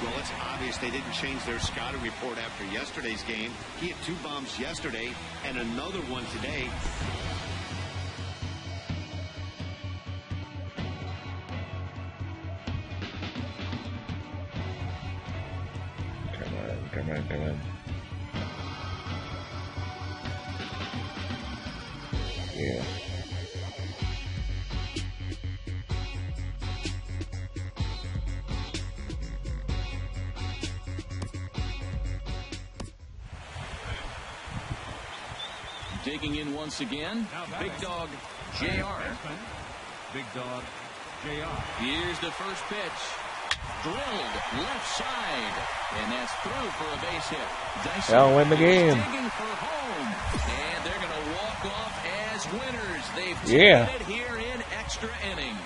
Well, it's obvious they didn't change their scouting report after yesterday's game. He had 2 bombs yesterday and another one today. Come on. Yeah. Digging in once again. Big dog JR. Big dog JR. Here's the first pitch. Drilled left side. And that's through for a base hit. Dyson They'll win the game. digging for home. And they're going to walk off as winners. They've Yeah. taken it here in extra innings.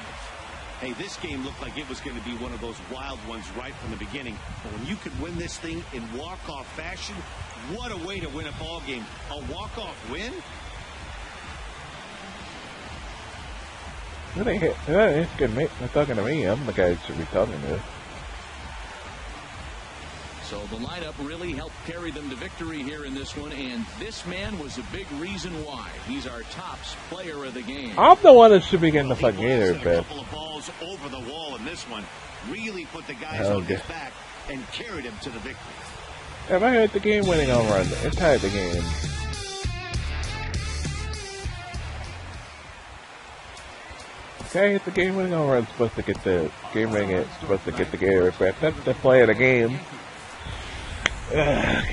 Hey, this game looked like it was going to be one of those wild ones right from the beginning. But when you could win this thing in walk-off fashion, what a way to win a ball game. A walk-off win? It's good. They're talking to me. I'm the guy that should be talking to. So the lineup really helped carry them to victory here in this one, and this man was a big reason why. He's our tops player of the game. I'm the one that should be getting the fucking He Gator, blasted a but couple of balls over the wall in this one. Really put the guys Oh, on his good. back and carried him to the victory. if I hit the game-winning home run, it tied the game. Okay, hit the game-winning home run. Supposed to get the game-winning. It's supposed to get the Gator, but that's the play of the game. Ugh.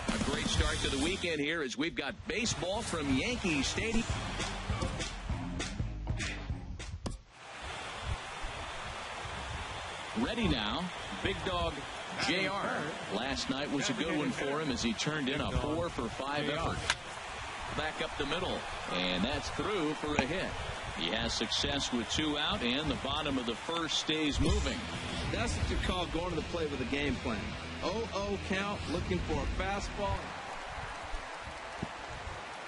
A great start to the weekend here as we've got baseball from Yankee Stadium. Ready now, Big Dog JR. Last night was a good one for him as he turned in a 4 for 5 effort. Back up the middle, and that's through for a hit. He has success with 2 out, and the bottom of the first stays moving. That's what you call going to the plate with a game plan. 0-0 count, looking for a fastball.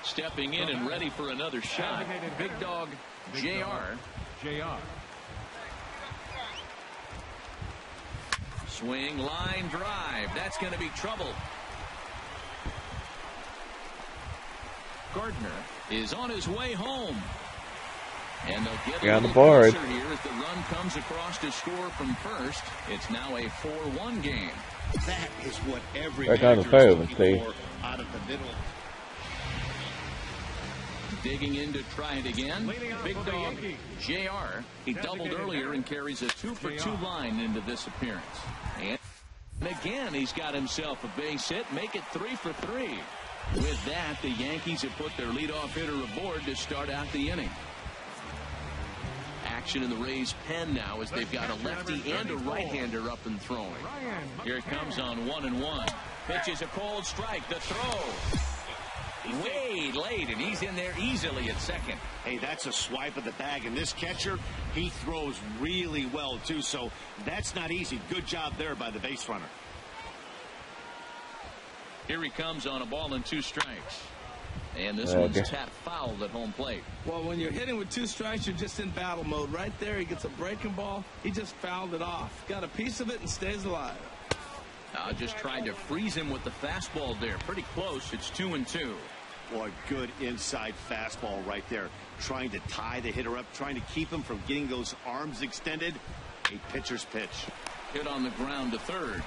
Stepping in and ready for another shot, Big Dog JR. Swing, line drive. That's going to be trouble. Gardner is on his way home. And they'll get on the board here as the run comes across to score from first. It's now a 4-1 game. That is what every Back on the manager is phone, looking see. for out of the middle. Digging in to try it again. Big Dog JR. He doubled earlier and carries a 2 for 2 line into this appearance. And again, he's got himself a base hit. Make it 3 for 3. With that, the Yankees have put their leadoff hitter aboard to start out the inning. Action in the Rays' pen now as they've got a lefty and a right-hander up and throwing. Here it comes on 1-1. Pitches a cold strike. The throw. Way late, and he's in there easily at second. Hey, that's a swipe of the bag, and this catcher, he throws really well, too, so that's not easy. Good job there by the base runner. Here he comes on a ball and 2 strikes. And this one's tapped foul at home plate. Well, when you're hitting with 2 strikes, you're just in battle mode. Right there, he gets a breaking ball. He just fouled it off. Got a piece of it and stays alive. Just tried to freeze him with the fastball there. Pretty close. It's 2-2. Boy, good inside fastball right there. Trying to tie the hitter up, trying to keep him from getting those arms extended. A pitcher's pitch. Hit on the ground to third.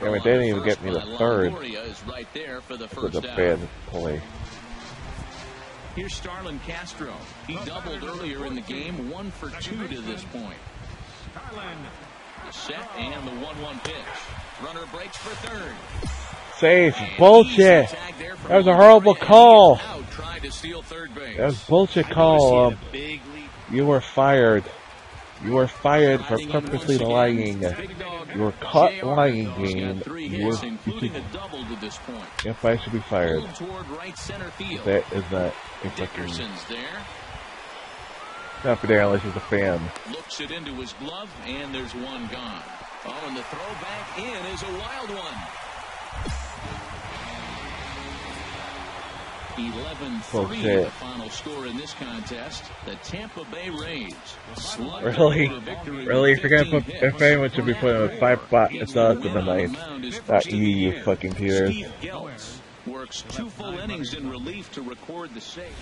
Yeah, but they didn't even get me to third. Is right there for the That's first a bad play. Here's Starlin Castro. He doubled earlier in the game, 1 for 2 to this point. The set and the 1-1 pitch. Runner breaks for third. Safe. Bullshit. That was a horrible call. Tried to steal third base. That was bullshit call. You were fired. You were fired for purposely lying. You were caught lying, game. If I should be fired. That is not a fucking... Not for there unless he's a fan. Looks it into his glove, and there's one gone. Oh, and the throw back in is a wild one. 11-3 the final score in this contest. The Tampa Bay Rays. Really? If you're gonna put, if anyone should be putting a 5 spot, it's us in the ninth. Not you fucking Peters. Steve Geltz works 2 full innings in relief to record the save.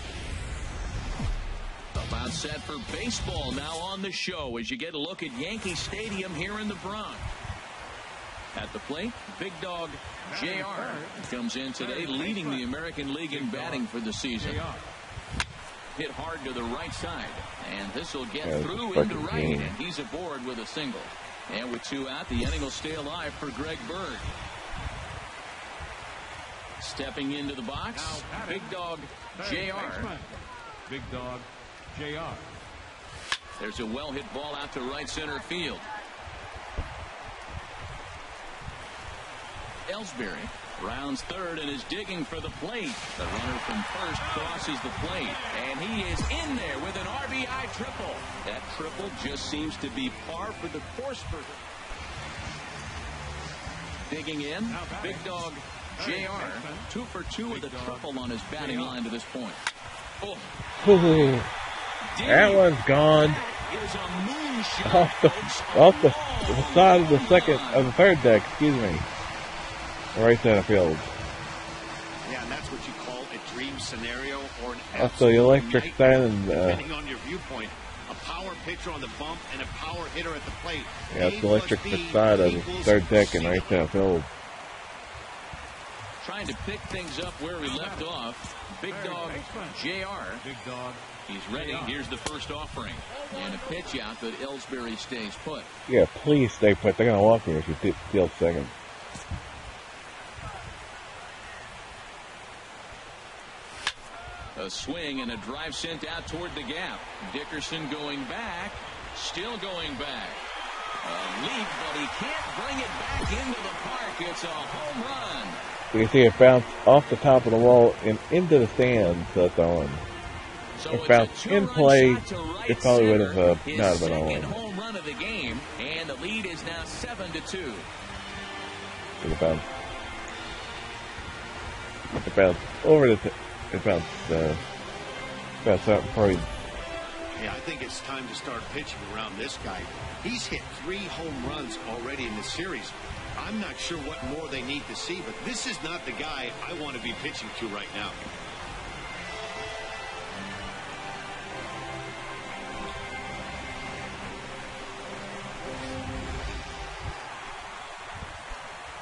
About set for baseball now on the show as you get a look at Yankee Stadium here in the Bronx. At the plate, Big Dog JR comes in today leading the American League in batting for the season. Hit hard to the right side, and this will get through into right, and he's aboard with a single. And with 2 out, the inning will stay alive for Greg Bird. Stepping into the box, Big Dog JR. Big Dog JR. There's a well-hit ball out to right center field. Ellsbury rounds third and is digging for the plate. The runner from first crosses the plate, and he is in there with an RBI triple. That triple just seems to be par for the course for him. Digging in, Big Dog JR, 2 for 2 with a triple on his batting line to this point. Oh. That one's gone. Off the side of the third deck, excuse me. Right center field. Yeah, and that's what you call a dream scenario or an That's the electric side and depending on your viewpoint, a power pitcher on the bump and a power hitter at the plate. Yeah, it's the electric side of the third deck and right center field. Trying to pick things up where we left off. Big Dog JR. Big Dog. He's ready. Here's the first offering. And a pitch out that Ellsbury stays put. Yeah, please stay put. They're going to walk me if you steal second. A swing and a drive sent out toward the gap. Dickerson going back. Still going back. A leap, but he can't bring it back into the park. It's a home run. You can see it bounced off the top of the wall and into the stands. So that's a run. So If bounced in play, it probably would have not been a second home home run of the game, and the lead is now 7-2. It bounced over the. It bounced out probably. Yeah, I think it's time to start pitching around this guy. He's hit 3 home runs already in the series. I'm not sure what more they need to see, but this is not the guy I want to be pitching to right now.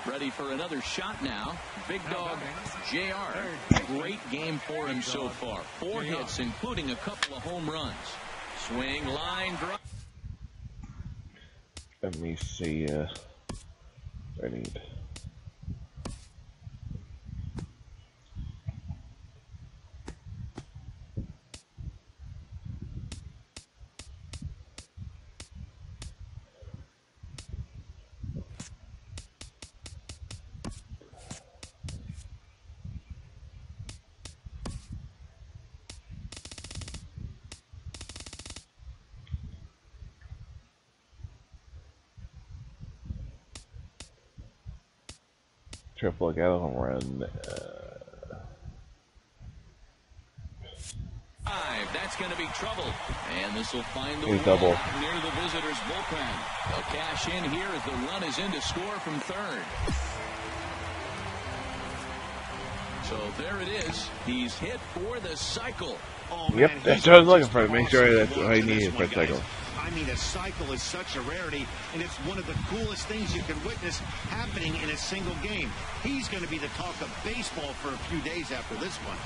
Ready for another shot now. Big dog JR. Great game for him so far. 4 hits, including a couple of home runs. Swing, line, drive. Let me see. I need. Triple home run. That's going to be trouble. And this will find the double wall near the visitors' bullpen. They'll cash in here as the run is in to score from third. So there it is. He's hit for the cycle. Oh, man, yep, that's what I was looking for. Make sure that's what I needed for a cycle. I mean, a cycle is such a rarity, and it's one of the coolest things you can witness happening in a single game. He's going to be the talk of baseball for a few days after this one.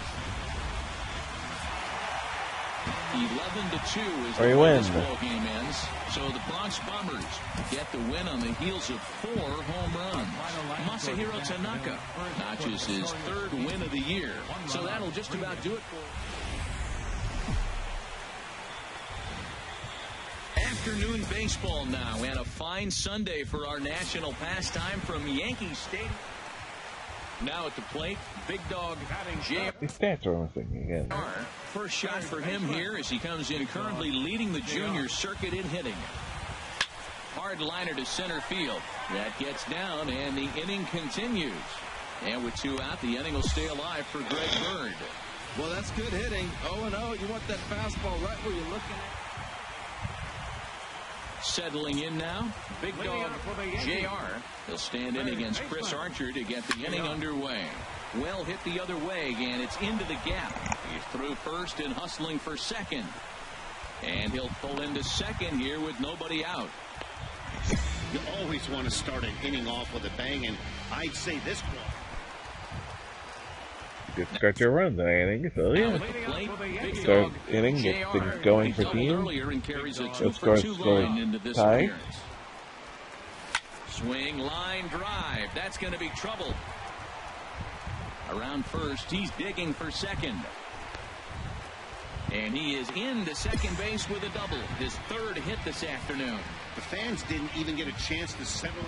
11-2 is the way win. this ball game ends. So the Bronx Bombers get the win on the heels of 4 home runs. Masahiro Tanaka notches his 3rd win of the year. So that'll just about do it for afternoon baseball now, and a fine Sunday for our national pastime from Yankee Stadium. Now at the plate, Big Dog JR. These stats are missing again. First shot for him here as he comes in currently leading the junior circuit in hitting. Hard liner to center field. That gets down, and the inning continues. And with 2 out, the inning will stay alive for Greg Bird. Well, that's good hitting. 0-0. You want that fastball right where you're looking at. Settling in now, Big Dog JR. He'll stand in against Chris Archer to get the inning underway. Well hit the other way, and it's into the gap. He's through first and hustling for second. And he'll pull into second here with nobody out. You always want to start an inning off with a bang, and I'd say this one. Good start your run, the inning. So yeah, start inning, get things going for team. Let's go tie. Swing, line, drive. That's going to be trouble. Around first, he's digging for second. And he is into second base with a double. His 3rd hit this afternoon. The fans didn't even get a chance to settle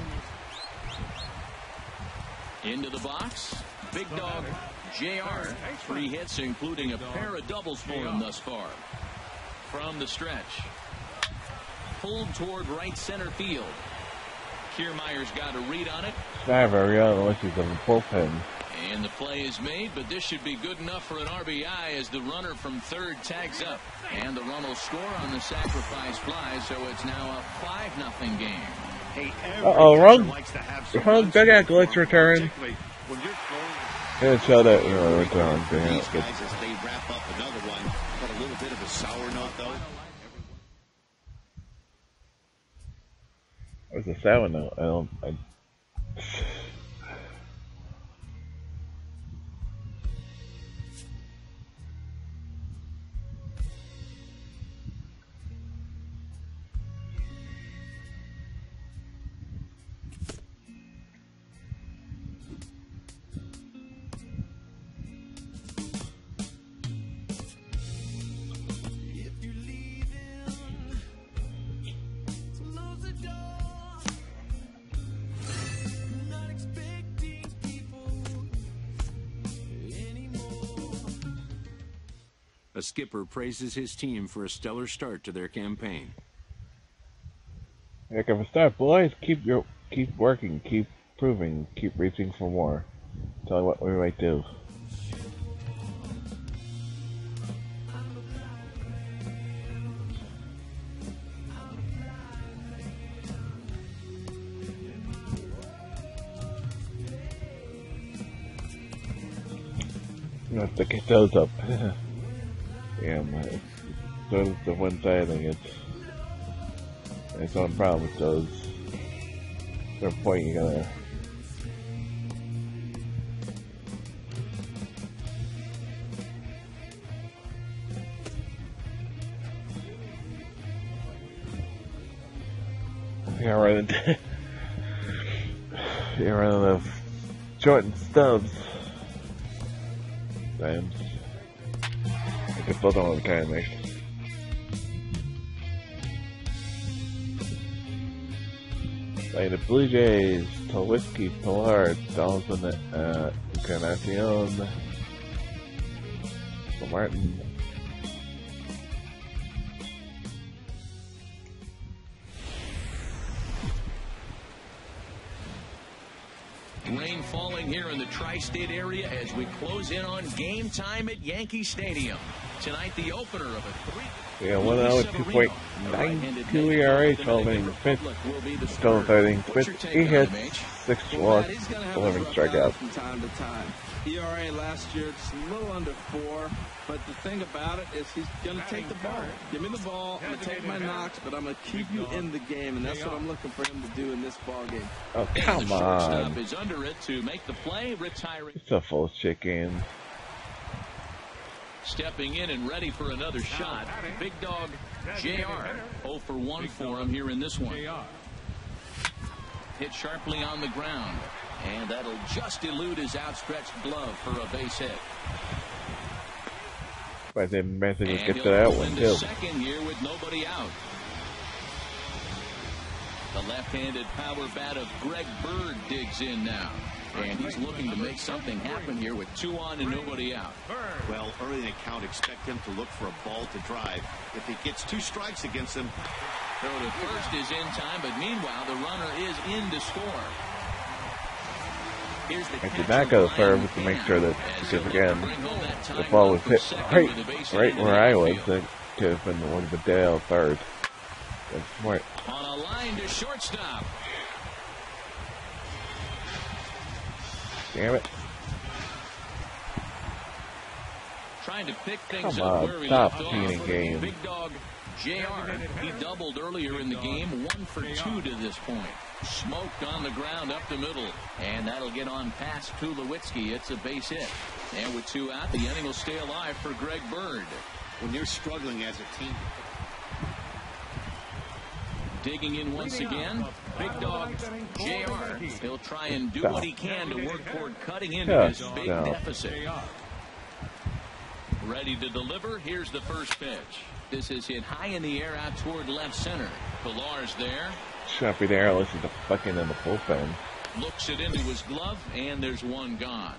in. Into the box, Big Dog JR. 3 hits, including a pair of doubles for him thus far. From the stretch. Pulled toward right center field. Kiermaier's got a read on it. It's not very young unless he's in the bullpen. And the play is made, but this should be good enough for an RBI as the runner from third tags up. And the run will score on the sacrifice fly, so it's now a 5-0 game. Hey, wrong. Wrong dugout, let's return. When you're throwing, Yeah, show that return. these guys, as they wrap up another one, got a little bit of a sour note, though. What's a sour note? A skipper praises his team for a stellar start to their campaign. Heck of a start, boys. Keep working, keep proving, keep reaching for more. Tell you what we might do. You have to get those up. Yeah, man. Those the one side thing. It's one problem with those. At a point you gotta. Yeah, rather than shorten stubs. Times. I can still don't know the kind, mate. Like the Blue Jays, Whiskey, Pilar, Donaldson, Encarnacion, Martin. Rain falling here in the tri-state area as we close in on game time at Yankee Stadium. Tonight, the opener of a 3. Yeah, 1-0 at 2.92 ERA, 12 innings pitched, still 13 pitched, 8 hits, 6 walks, 11 strikeouts. From time to time. ERA last year, it's a little under 4, but the thing about it is he's going to take the ball. Give me the ball, I'm going to take my knocks, but I'm going to keep you in the game, and that's what I'm looking for him to do in this ball game. Oh, come on. Is under it to make the play, retiring. It's a full chicken. Stepping in and ready for another shot. Big dog JR. 0 for 1 for him here in this one. Hit sharply on the ground. And that'll just elude his outstretched glove for a base hit. But they managed to get to that one too. Second here with nobody out. The left-handed power bat of Greg Bird digs in now. And he's looking to make something happen here with 2 on and nobody out. Well, early in the count, expect him to look for a ball to drive. If he gets 2 strikes against him. Throw to first is in time, but meanwhile, the runner is in to score. I did not go third to make sure that, because again, the ball was hit right where I was. That could have been the one of Dale third. That's smart. On a line to shortstop. Damn it. Trying to pick things Come up on, where he stop left being off. a game. Big dog JR. He doubled earlier in the game. 1 for 2 to this point. Smoked on the ground up the middle. And that'll get on past Tulowitzki. It's a base hit. And with 2 out, the inning will stay alive for Greg Bird. When you're struggling as a team. Digging in once again, Big dog JR. He'll try and do what he can to work toward cutting into his big deficit. Ready to deliver. Here's the first pitch. This is hit high in the air out toward left center. Pilar's there. Should be there. Listen to fucking in the bullpen. Looks it into his glove, and there's 1 gone.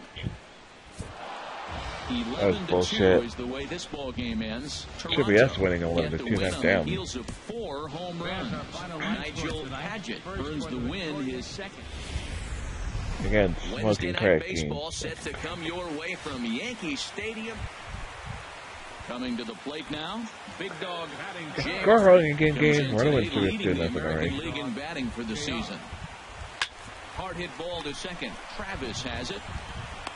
That was bullshit. 11-2 is the way this ball game ends. Should be us winning 11-2, not them. Heels of 4 home runs. Nigel Padgett earns the win, his second. Again, Wednesday smoking night crack baseball set to come your way from Yankee Stadium. Coming to the plate now, Big dog JR. Go rolling again, game. Today Running through leading the it, American League in batting for the season. Hard hit ball to second. Travis has it.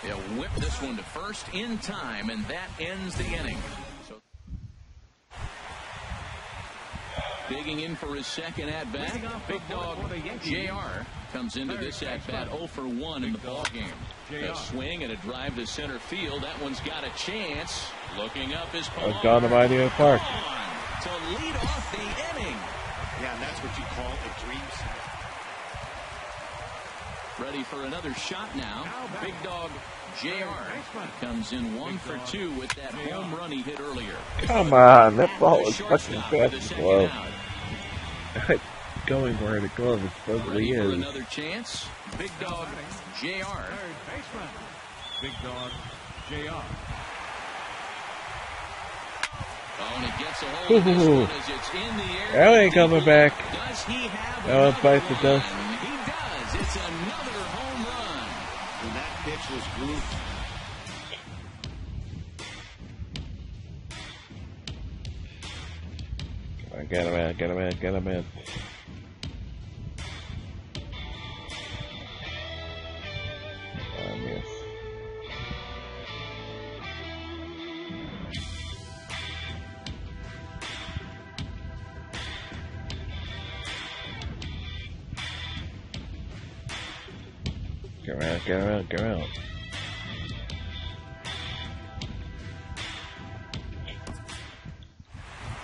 They'll whip this one to first in time, and that ends the inning. So, digging in for his second at-bat, Big dog JR comes into this at-bat 0 for 1 in the ballgame. A swing and a drive to center field. That one's got a chance. Looking up is Pilar. Gone to Mighty Park. To lead off the inning. Yeah, and that's what you call a dream set. Ready for another shot now. Big dog JR comes in 1 for 2 with that home run he hit earlier. Come on, that ball was fucking fast as well. Going where the glove supposedly Ready for is. another chance. Big dog JR. Big dog JR. Oh, and it gets a hold of this one as it's in the air. That ain't coming back. Does he have That one bites the one? dust. He does. It's another home run. When that pitch was grooved. Get him in, get him in, get him in. Yes. Get around, get around, get around.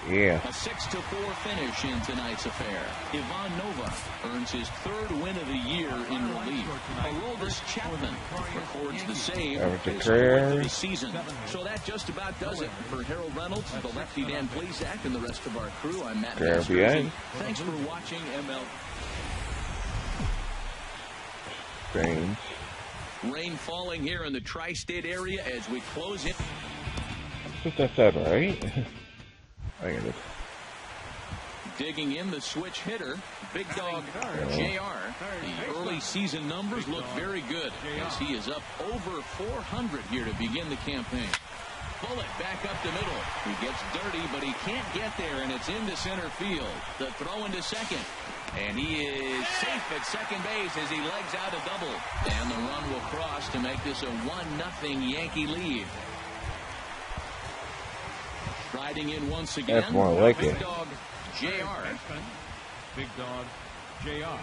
Yeah. A 6-4 finish in tonight's affair. Ivan Nova earns his third win of the year in relief. Aroldis Chapman records the save his fourth of the season. So that just about does it. For Harold Reynolds, the lefty Dan Plesac, and the rest of our crew, I'm Matt Masters. Thanks for watching MLB. Strange. Rain falling here in the tri-state area as we close in. I think that said right. I get it. Digging in the switch hitter, Big Dog JR. The early season numbers look very good as he is up over 400 here to begin the campaign. Bullet back up the middle. He gets dirty, but he can't get there, and it's into center field. The throw into second. And he is safe at second base as he legs out a double. And the run will cross to make this a 1-0 Yankee lead. Riding in once again. That's more like Big it. Dog JR. Big Dog JR.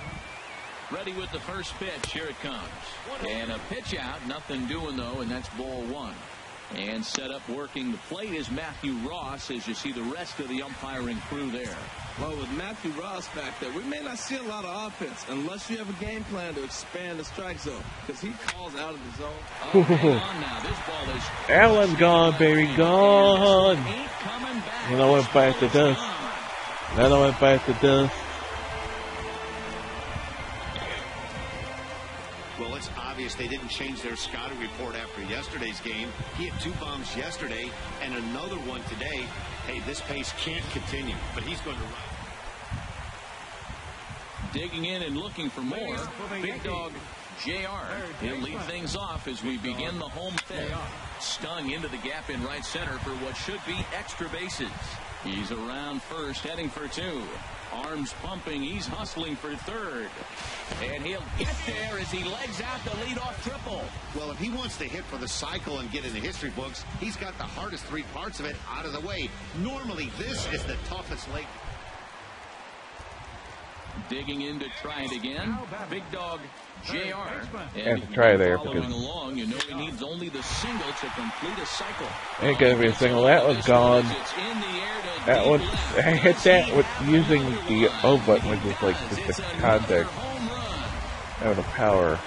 Ready with the first pitch. Here it comes. And a pitch out. Nothing doing, though, and that's ball one. And set up working the plate is Matthew Ross as you see the rest of the umpiring crew there. Well, with Matthew Ross back there, we may not see a lot of offense unless you have a game plan to expand the strike zone because he calls out of the zone. Oh, hang on now. This ball is... That one's gone, baby, gone. Ain't coming back. Another one bites the dust. Another one bites the dust. Well, it's obvious they didn't change their scouting report after yesterday's game. He had 2 bombs yesterday and another one today. Hey, this pace can't continue, but he's going to run. Digging in and looking for more. Big Dog JR. He'll lead things off as we begin the home fifth. Stung into the gap in right center for what should be extra bases. He's around first, heading for 2. Arms pumping. He's hustling for third. And he'll get there as he legs out the leadoff triple. Well, if he wants to hit for the cycle and get in the history books, he's got the hardest 3 parts of it out of the way. Normally, this is the toughest leg. Digging in to try it again. Big Dog JR. Have to try there because following along, you know he needs only the single to complete a cycle. ain't gonna be a single. That one's gone. It's in the air to That deep one, left. I hit that with using the O button, which is like just a contact out of power.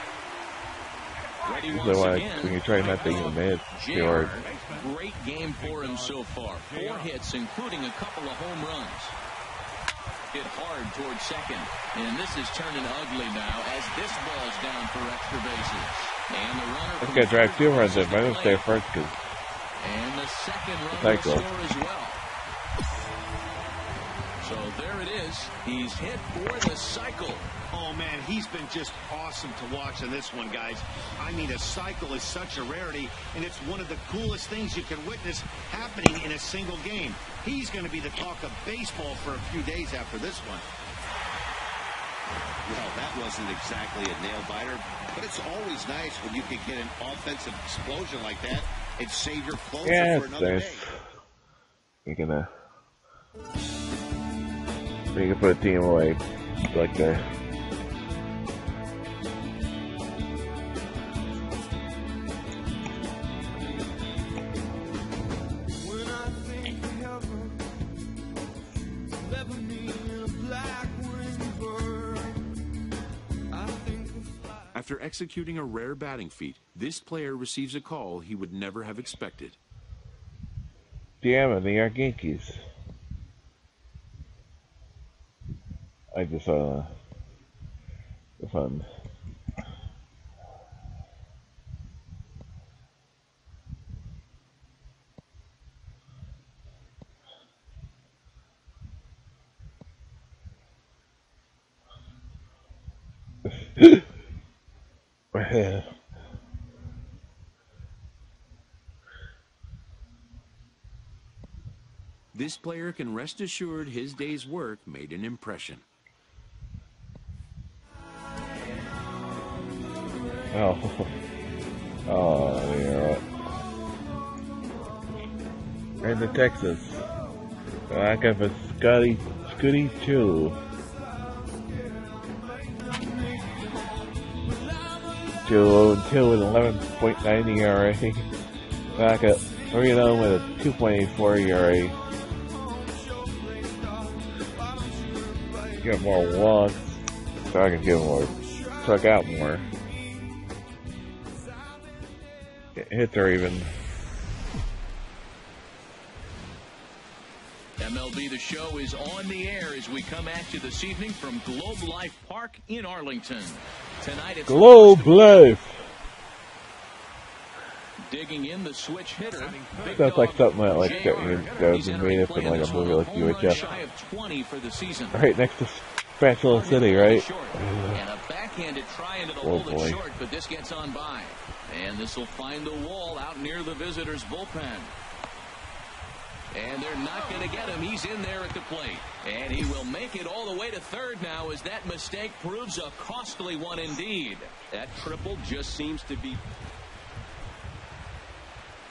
Usually when you try not to even hit, it's hard. Great game for him so far. 4 hits, including a couple of home runs. Hit hard towards second. And this is turning ugly now as this ball's down for extra bases. And the runner... This guy drive 2 runs in, but I didn't stay first because... And the second run cycle. will score as well. So there it is. He's hit for the cycle. Oh, man, he's been just awesome to watch in this one, guys. I mean, a cycle is such a rarity, and it's one of the coolest things you can witness happening in a single game. He's going to be the talk of baseball for a few days after this one. Well, that wasn't exactly a nail-biter, but it's always nice when you can get an offensive explosion like that and save your closer for another day. You're gonna... You can put a team away like that. After executing a rare batting feat, this player receives a call he would never have expected. Damn it, New York Yankees. I just saw the fun. This player can rest assured his day's work made an impression. Oh. Oh, yeah. And the Texas. I got a Scotty 2. 2-2 with 11.9 ERA. Back at 3-0 with a 2.84 ERA. Get more walks, so I can get more, struck out more. Hits are even. MLB The Show is on the air as we come at you this evening from Globe Life Park in Arlington. Tonight it's Globe Life. Digging in the switch hitter. Sounds like something that was made up in like a movie like UHF. Right next to Spatula City, right? And a backhanded try into the hole that's short, but this gets on by. And this will find the wall out near the visitors' bullpen. And they're not going to get him. He's in there at the plate. And he will make it all the way to third now as that mistake proves a costly one indeed. That triple just seems to be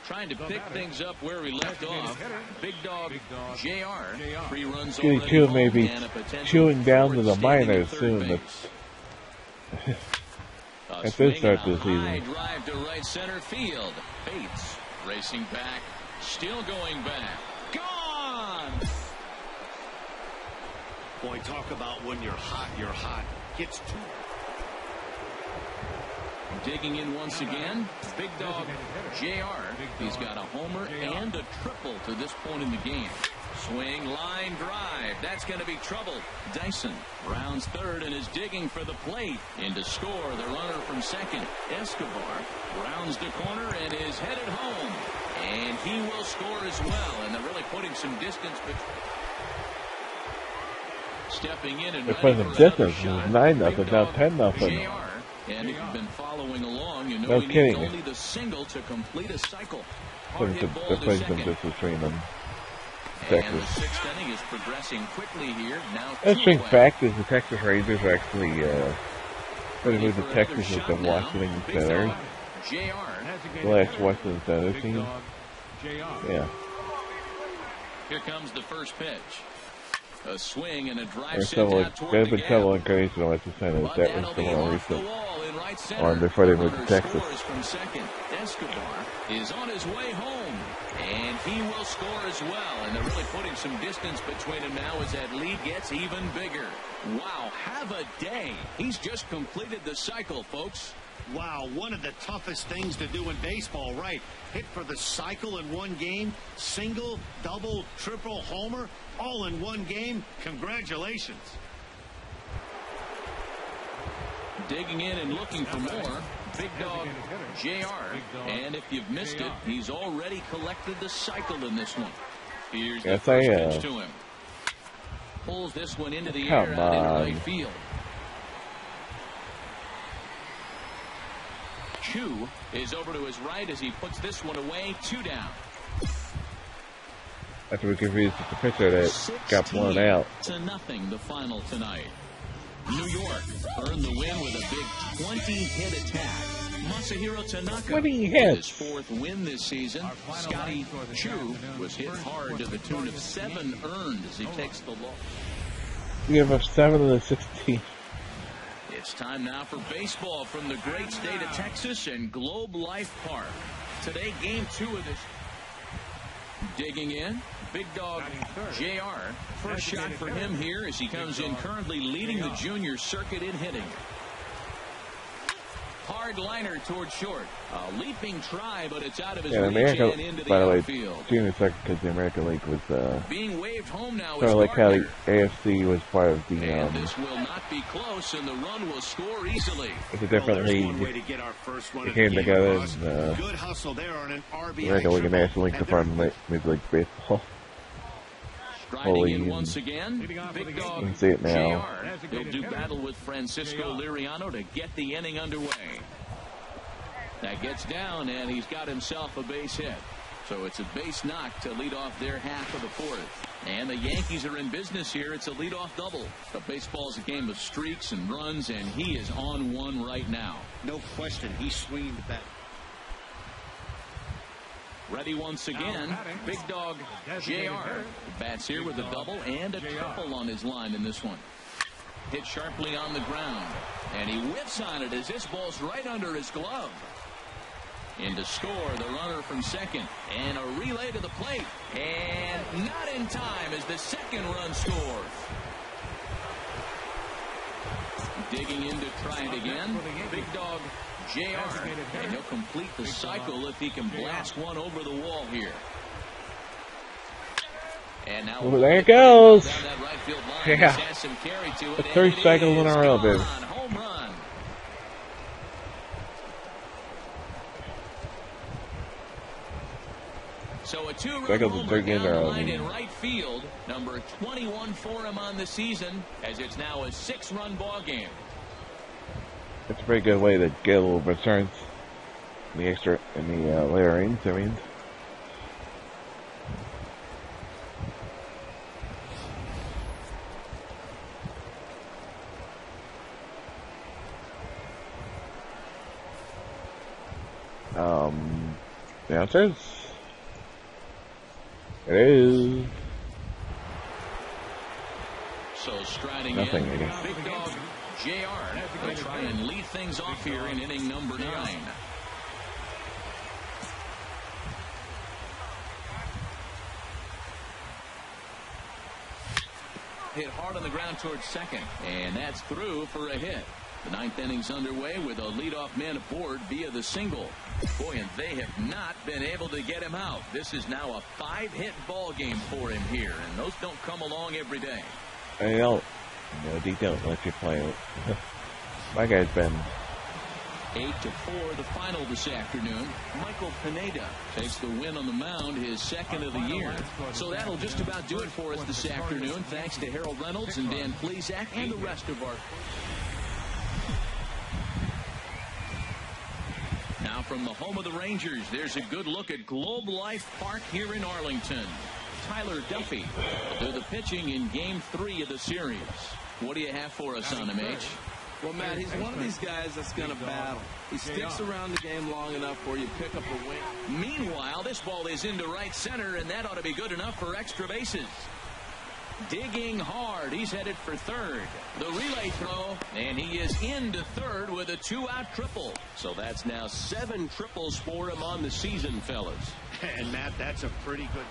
trying to pick things up where we left off. Big Dog JR. 3 runs Skinny 2 may be chewing down to the minors soon. At this start of the season. High drive to right center field. Bates racing back. Still going back. Gone! Boy, talk about when you're hot, you're hot. Gets to Digging in once again, Big Dog JR. He's got a homer and a triple to this point in the game. Swing, line drive. That's going to be trouble. Dyson rounds third and is digging for the plate. In to score, the runner from second. Escobar rounds the corner and is headed home. And he will score as well. And they're really putting some distance between. Stepping in and they're putting some distance. It was 9-0, now 10-0. And if you've been following along, you know no he kidding. needs only the single to complete a cycle. They're putting some distance between them. And the 6th inning is progressing quickly here. Now interesting fact is the Texas Rangers are actually going to move to Texas with the Washington Senators. The last Washington Senators team. Yeah. Here comes the first pitch. A swing and a drive There's sent out toward the been several incarnations of the Senators. That was the more recent one before they moved to Texas. From second. Escobar is on his way home. And he will score as well. And they're really putting some distance between them now as that lead gets even bigger. Wow, have a day. He's just completed the cycle, folks. Wow, one of the toughest things to do in baseball, right? Hit for the cycle in one game, single, double, triple, homer, all in one game. Congratulations. Digging in and looking for more. Big Dog JR. And if you've missed it, he's already collected the cycle in this one. Here's the first pitch to him. Pulls this one into the air out into right field. Chu is over to his right as he puts this one away. 2 down. After we confused with the pitcher that got blown out. 16-0 the final tonight. New York earned the win with a big 20-hit attack. Masahiro Tanaka 20 hits. His 4th win this season. Scotty Chu was hit hard to the tune of 7 earned as he takes the loss. We have a 7 of the 16. It's time now for baseball from the great state of Texas and Globe Life Park. Today, game 2 of this. Digging in, Big Dog JR. First shot for him here as he comes in currently leading the junior circuit in hitting. Hard liner toward short. A leaping try, but it's out of his reach and into the outfield. Junior circuit because the American League was being waved home now. Sort of like how the AFC was part of the. And this will not be close, and the run will score easily. It's a different league. They came together and good hustle there on an RBI. American League and National League to form Major League Baseball. Riding in once again, Big Dog can see it now. JR. He'll do battle with Francisco Liriano to get the inning underway. That gets down, and he's got himself a base hit. So it's a base knock to lead off their half of the fourth. And the Yankees are in business here. It's a leadoff double. But baseball's a game of streaks and runs, and he is on one right now. No question, he's swinging the bat. Ready once again, Big Dog JR. Bats here with a double and a triple on his line in this one. Hit sharply on the ground, and he whips on it as this ball's right under his glove. In to score, the runner from second, and a relay to the plate, and not in time as the second run scores. Digging in to try it again, Big Dog JR, and he'll complete the cycle if he can blast one over the wall here. And now there it goes. Right yeah, the third cycle in a row, baby. Home run. So a two-run homer down the line in right field, number 21 for him on the season, as it's now a 6-run ball game. It's a pretty good way to get a little returns in the later innings. I mean, the answers. It is so striding nothing, in, I guess. Big Dog JR will try and lead things off here in inning number 9. Hit hard on the ground towards second, and that's through for a hit. The 9th inning's underway with a leadoff man aboard via the single. Boy, and they have not been able to get him out. This is now a 5-hit ball game for him here, and those don't come along every day. I don't. No, they don't let you play it. My guy's been 8-4 the final this afternoon. Michael Pineda takes the win on the mound, his second of the year. So that'll just about do it for us this afternoon. Thanks to Harold Reynolds and Dan Plesac and the rest of our. Now from the home of the Rangers, there's a good look at Globe Life Park here in Arlington. Tyler Duffy will do the pitching in Game 3 of the series. What do you have for us on him, H? Well, Matt, he's one of these guys that's going to battle. He sticks around the game long enough where you pick up a win. Meanwhile, this ball is into right center, and that ought to be good enough for extra bases. Digging hard, he's headed for third. The relay throw, and he is into third with a 2-out triple. So that's now 7 triples for him on the season, fellas. And Matt, that's a pretty good.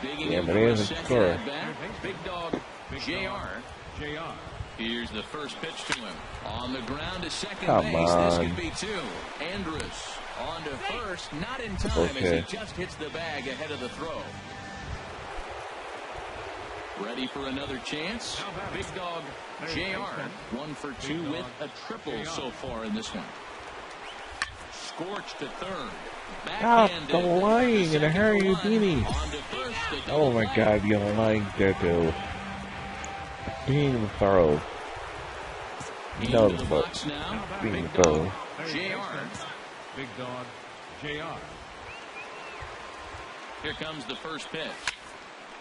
Digging in for a second at bat, Big Dog JR. Here's the first pitch to him. On the ground to second base. This could be 2. Andrus on to first, not in time as he just hits the bag ahead of the throw. Ready for another chance. Big Dog JR, 1 for 2 with a triple so far in this one. Scorched to third. Stop the lying and a Harry Houdini. Oh my God, you're lying there too. Being thorough. No, but being thorough. Big Dog JR. Here comes the first pitch.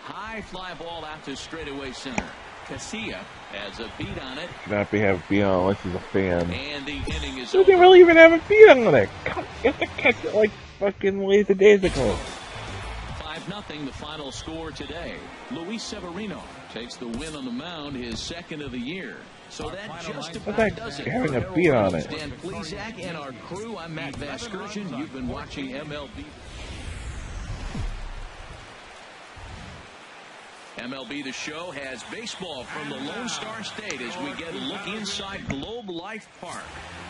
High fly ball out to straightaway center. Casilla has a beat on it. Not be have beat on unless he's a fan. And the inning is doesn't really even have a beat on it. You have to catch it like fucking ways of days ago. 5-0 the final score today. Luis Severino takes the win on the mound, his second of the year. So that just about does it. Having a beat on it. Dan Plesac and our crew. I'm Matt Vasgersian. You've been watching MLB. MLB The Show has baseball from the Lone Star State as we get a look inside Globe Life Park.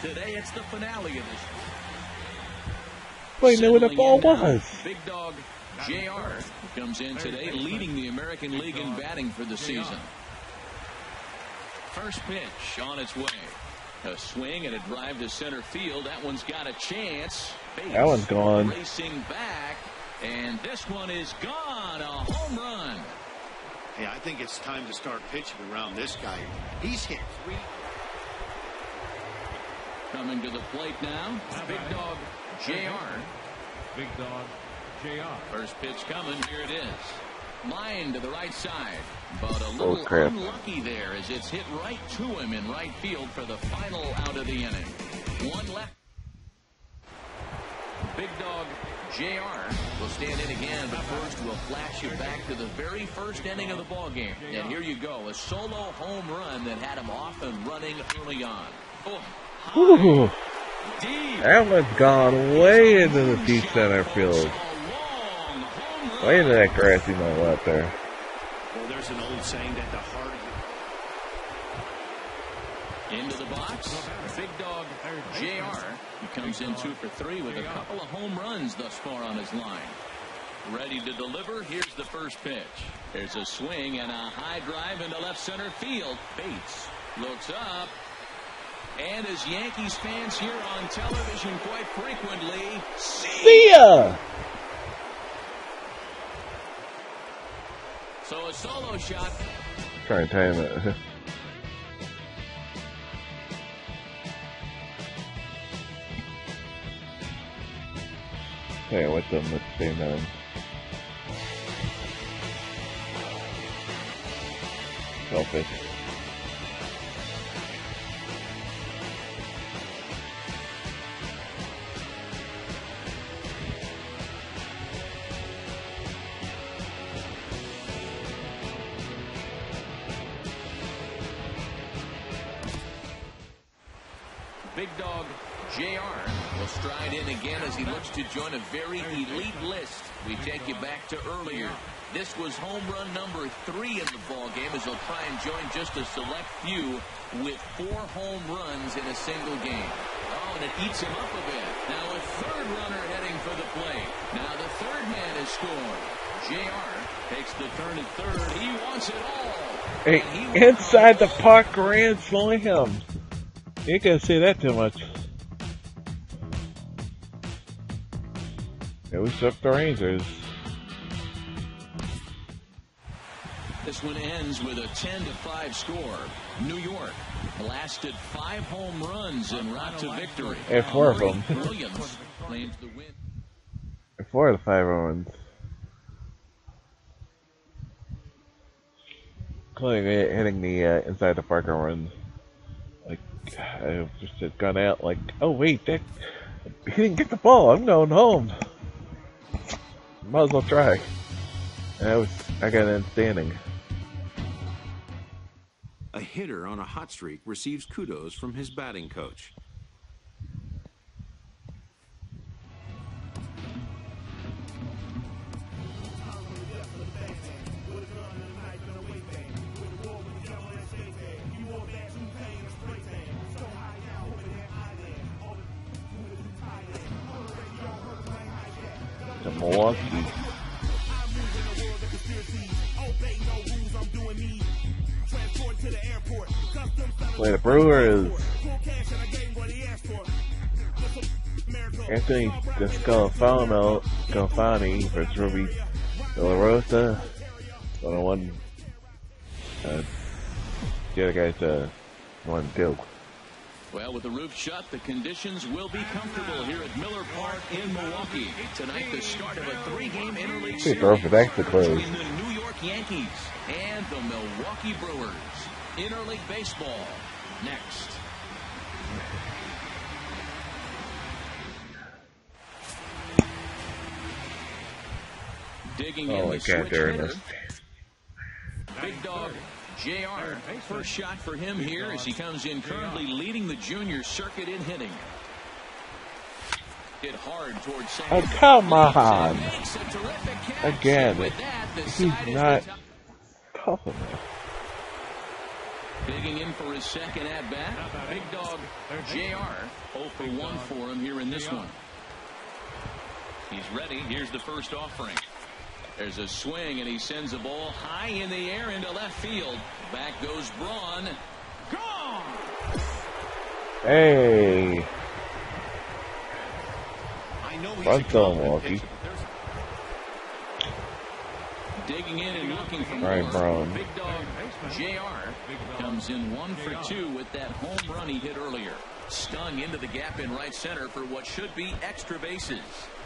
Today it's the finale of this. Wait, know what the ball was. Big Dog JR comes in today leading the American League in batting for the season. First pitch on its way. A swing and a drive to center field. That one's got a chance. That one's gone. Racing back. And this one is gone. A home run. Hey, I think it's time to start pitching around this guy. He's hit 3. Coming to the plate now, Big Dog JR. Big Dog JR. First pitch coming. Here it is. Line to the right side. But a little unlucky there as it's hit right to him in right field for the final out of the inning. One left. Big Dog JR will stand in again, but first we'll flash you back to the very first inning of the ball game. And here you go, a solo home run that had him off and running early on. Ooh, that one's gone way into the deep center field. Way into that grassy knoll out there. Well, there's an old saying that the heart of into the box, Big Dog JR. He comes in 2 for 3 with a couple of home runs thus far on his line. Ready to deliver. Here's the first pitch. There's a swing and a high drive into left center field. Bates looks up. And as Yankees fans hear on television quite frequently, see ya! So a solo shot. Try and time it. Hey, what's up at the same time? Selfish. Big Dog JR will stride in again as he looks to join a very elite list. We take you back to earlier. This was home run number 3 in the ball game as he'll try and join just a select few with 4 home runs in a single game. Oh, and it eats him up a bit. Now a third runner heading for the plate. Now the third man has scored. JR takes the turn at third. He wants it all. Hey, inside the park grand slam. You ain't gonna say that too much. Yeah, we swept the Rangers. This one ends with a 10-5 score. New York blasted 5 home runs en route to victory. And 4 of them. Williams claims the win. 4 of the 5 runs. Including hitting the inside the Parker run. Like, I just had gone out like, oh wait, that he didn't get the ball. I'm going home. Might as well try. And I got an standing. A hitter on a hot streak receives kudos from his batting coach. To Milwaukee. Play the Brewers. Anthony Scalfani versus Ruby De La Rosa. 101. The other guy's 1-2. Well, with the roof shut, the conditions will be comfortable here at Miller Park in Milwaukee. Tonight, the start of a 3-game interleague series between the New York Yankees and the Milwaukee Brewers. Interleague baseball next. Digging in the switch hitter. Big Dog JR, first shot for him here as he comes in currently leading the junior circuit in hitting. Hit hard towards second. Oh, come on. Again, he's not tough enough. Digging in for his second at-bat. Big Dog JR, 0 for 1 for him here in this one. He's ready. Here's the first offering. There's a swing, and he sends a ball high in the air into left field. Back goes Braun. Gone! Hey. I know he's Milwaukee. Digging in and looking for Ryan more. Brown. Big dog JR comes in 1 for 2 with that home run he hit earlier. Stung into the gap in right center for what should be extra bases.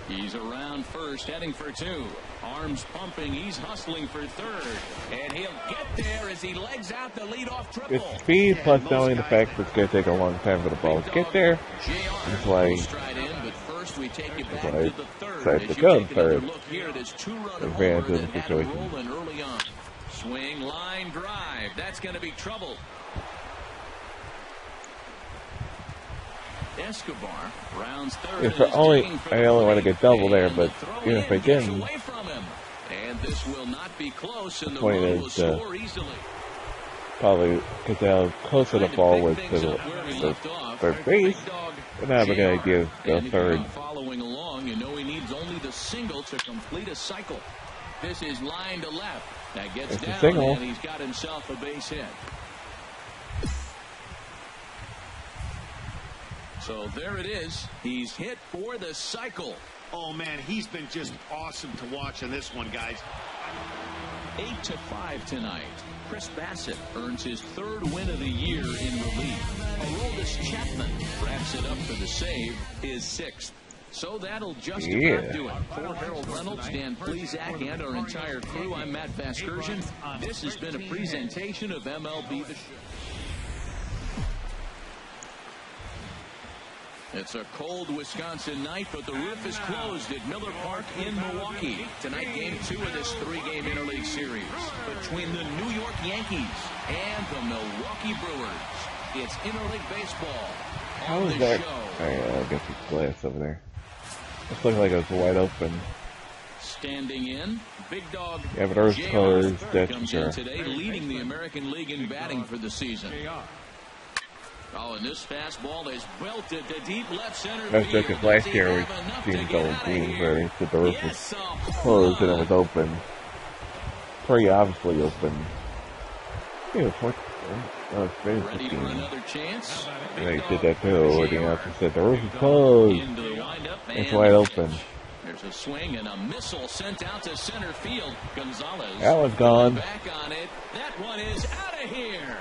He's around first, heading for 2. Arms pumping, he's hustling for third. And he'll get there as he legs out the leadoff triple. It's speed plus knowing the fact that it's going to take a long time for the ball to get there. That's why We take you back I to the third. decided As to you go take third. another look here at his 2-run Advance homer in that the had a situation. rolling early on. Swing, line, drive. That's going to be trouble. Escobar rounds third. If I only want to get double there, but even if I didn't, away from him. And this will not be close, and the point run is, will score easily. probably because how closer the ball was to the third base, but now we're going to go third. Following along, you know he needs only the single to complete a cycle. This is line to left. That gets It's a down, single. and he's got himself a base hit. So there it is. He's hit for the cycle. Oh, man, he's been just awesome to watch in this one, guys. 8-5 tonight. Chris Bassett earns his 3rd win of the year in relief. Aroldis Chapman wraps it up for the save, his 6th. So that'll just about do it. For Harold Reynolds, Dan Plesac, and our entire crew, I'm Matt Vasgersian. This has been a presentation of MLB The Show. It's a cold Wisconsin night, but the roof is closed at Miller Park in Milwaukee. Tonight, Game 2 of this 3-game interleague series between the New York Yankees and the Milwaukee Brewers. It's interleague baseball. How is that? I guess it's glass over there. It's looking like it was wide open. Standing in, big dog. Yeah, but ours closed. That's comes sure. in today, leading the American League in batting for the season. Oh, and this fastball is belted to deep left center. That's just because last year we seen Golden Green where the roof was closed and it was open. Pretty obviously open. Yeah, it's very Ready for another chance. And they did that too, where the announcer said the roof is closed. It's wide open. There's a swing and a missile sent out to center field. Gonzalez. That one's gone. Back on it. That one is out of here.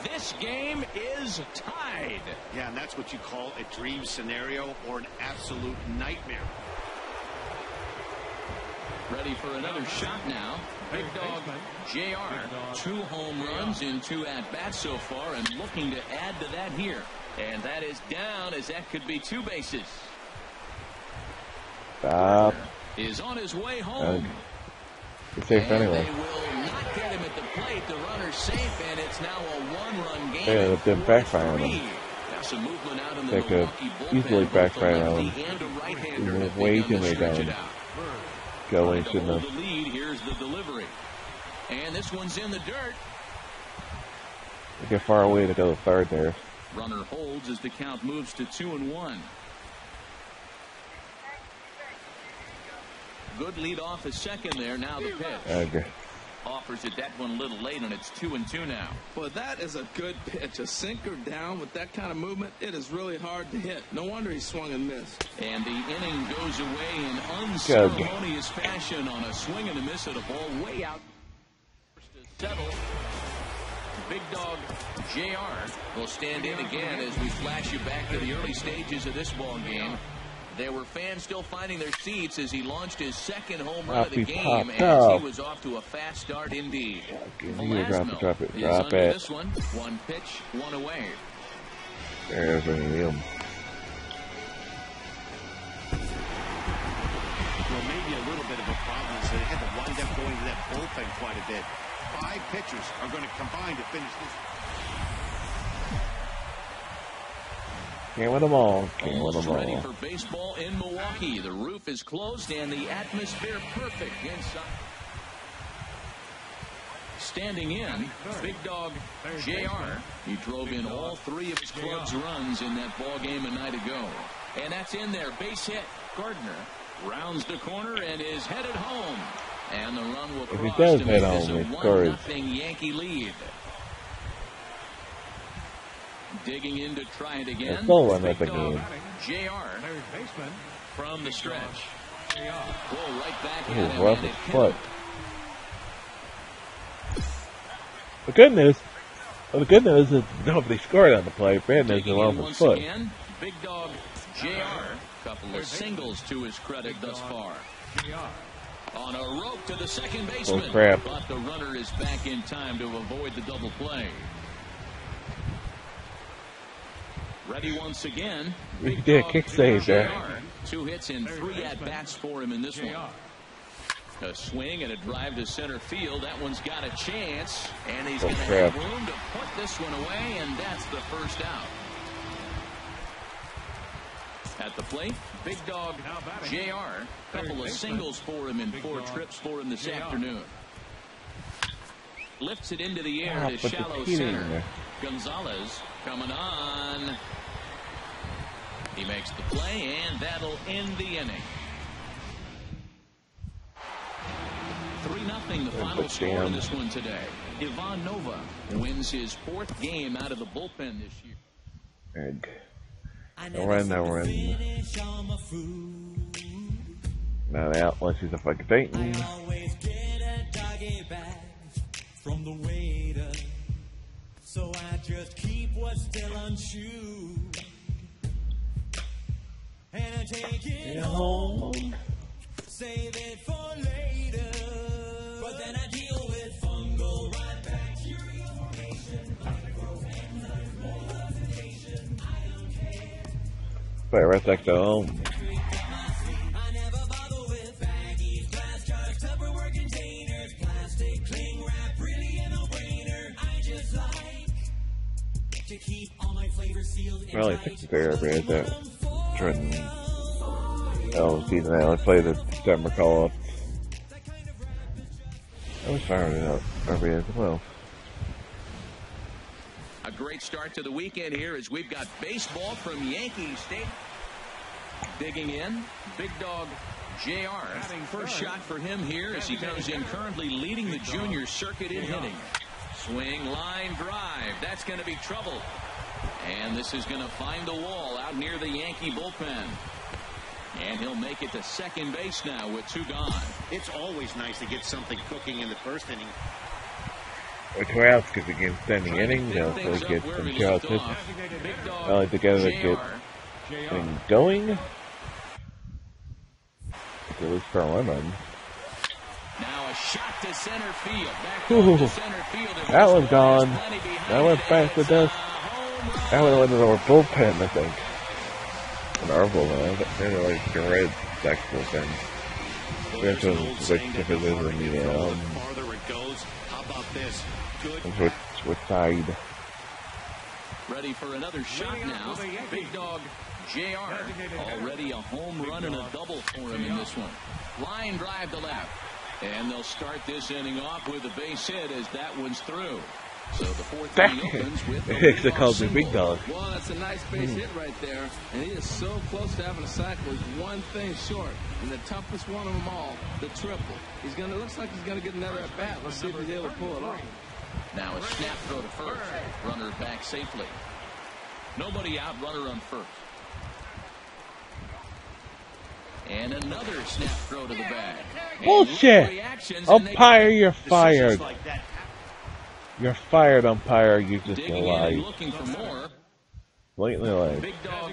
This game is tied. Yeah, and that's what you call a dream scenario or an absolute nightmare. Ready for another shot now. Big dog JR. 2 home runs in 2 at-bats so far, and looking to add to that here. And that is down, as that could be 2 bases. Stop. Is on his way home. It's safe anyway. They will not get him at the plate. The runner's safe, and it's now a 1-run game. Yeah, it didn't backfire on him. Some movement out in the They could easily backfire on him. He was way too many down. Go in, shouldn't have. The lead. Here's the delivery. And this one's in the dirt. They get far away to go to third there. Runner holds as the count moves to 2-1. Good lead off a second there. Now the pitch. Okay. Offers it that one a little late, and it's 2-2 now. Well, that is a good pitch. A sinker down with that kind of movement, it is really hard to hit. No wonder he swung and missed. And the inning goes away in unceremonious fashion on a swing and a miss at a ball way out. To settle. Big dog JR will stand in again as we flash you back to the early stages of this ball game. There were fans still finding their seats as he launched his 2nd home run of the game, as he was off to a fast start indeed. Drop it. This one pitch, 1 away. There's a him. Well, maybe a little bit of a problem is they had to wind up going to that bullpen quite a bit. 5 pitchers are going to combine to finish this. Can't win them all. Almost ready for baseball in Milwaukee. The roof is closed and the atmosphere perfect inside. Standing in, big dog JR. He drove in all 3 of his club's runs in that ball game a night ago. And that's in there. Base hit. Gardner rounds the corner and is headed home. And the run will cross to make this a 1-0 Yankee lead. Digging in to try it again. JR from the stretch. Pull right back at him, and it hit him. The good news is nobody scored on the play. Bad news is Taking along in his once foot. again, Big Dog JR. Couple of singles to his credit thus far. On a rope to the second baseman. Oh, crap. But the runner is back in time to avoid the double play. Ready once again. He did a kick save there. JR. 2 hits and 3 at-bats for him in this one. A swing and a drive to center field. That one's got a chance. And he's going to have room to put this one away, and that's the first out. At the plate, Big Dog JR. Couple of singles for him and 4 trips for him this afternoon. Lifts it into the air to shallow center. Gonzalez coming on. He makes the play, and that'll end the inning. 3-0 the final score in this one today. Ivan Nova wins his 4th game out of the bullpen this year. Egg. No run. Not out unless he's a fucking Titan. I always get a doggy bag from the waiter, so I just keep what's still unshoed, and I take it home, save it for later, but then I deal with fungal right bacteria formation, microenzymes, mold oxidation. I don't care. Play right back to home. I never bother with baggies, glass jars, Tupperware containers, plastic cling wrap, really a no-brainer. I just like to keep all my flavors sealed and Really tight. took the fair bit that Jordan. Oh, season I only played the December call-up. I was firing it up every as well. A great start to the weekend here as we've got baseball from Yankee Stadium. Digging in, Big Dog JR. First shot for him here as he comes in currently leading the junior circuit in hitting. Swing, line, drive. That's going to be trouble. And this is going to find the wall out near the Yankee bullpen. And he'll make it to second base now with 2 gone. It's always nice to get something cooking in the first inning. Or 2 outs because the game's standing inning. They'll get some 2 outs. I like to get things going. At least for one run. Now a shot to center field. Back Ooh, to center field. that one's gone. That one's past the dust. That one went in our bullpen, I think. In our bullpen. They're like the Red Sox bullpen. This one's switched if it is in the farther it goes. How about this? Good. Switch side. Ready for another shot now. Big Dog JR. Already a home run and a double for him in this one. Line drive to left. And they'll start this inning off with a base hit as that one's through. So the 4th inning opens with They called me Big Dog. Well, that's a nice base hit right there. And he is so close to having a cycle. He's one thing short. And the toughest one of them all, the triple. Looks like he's gonna get another at bat. Let's see if he's able to pull it off. Now a snap throw to first. Runner back safely. Nobody out, runner on first. And another snap throw to the bag. Bullshit! Umpire, you're fired. You're fired, umpire. You just lied. Looking for more. Blatantly lied. Big Dog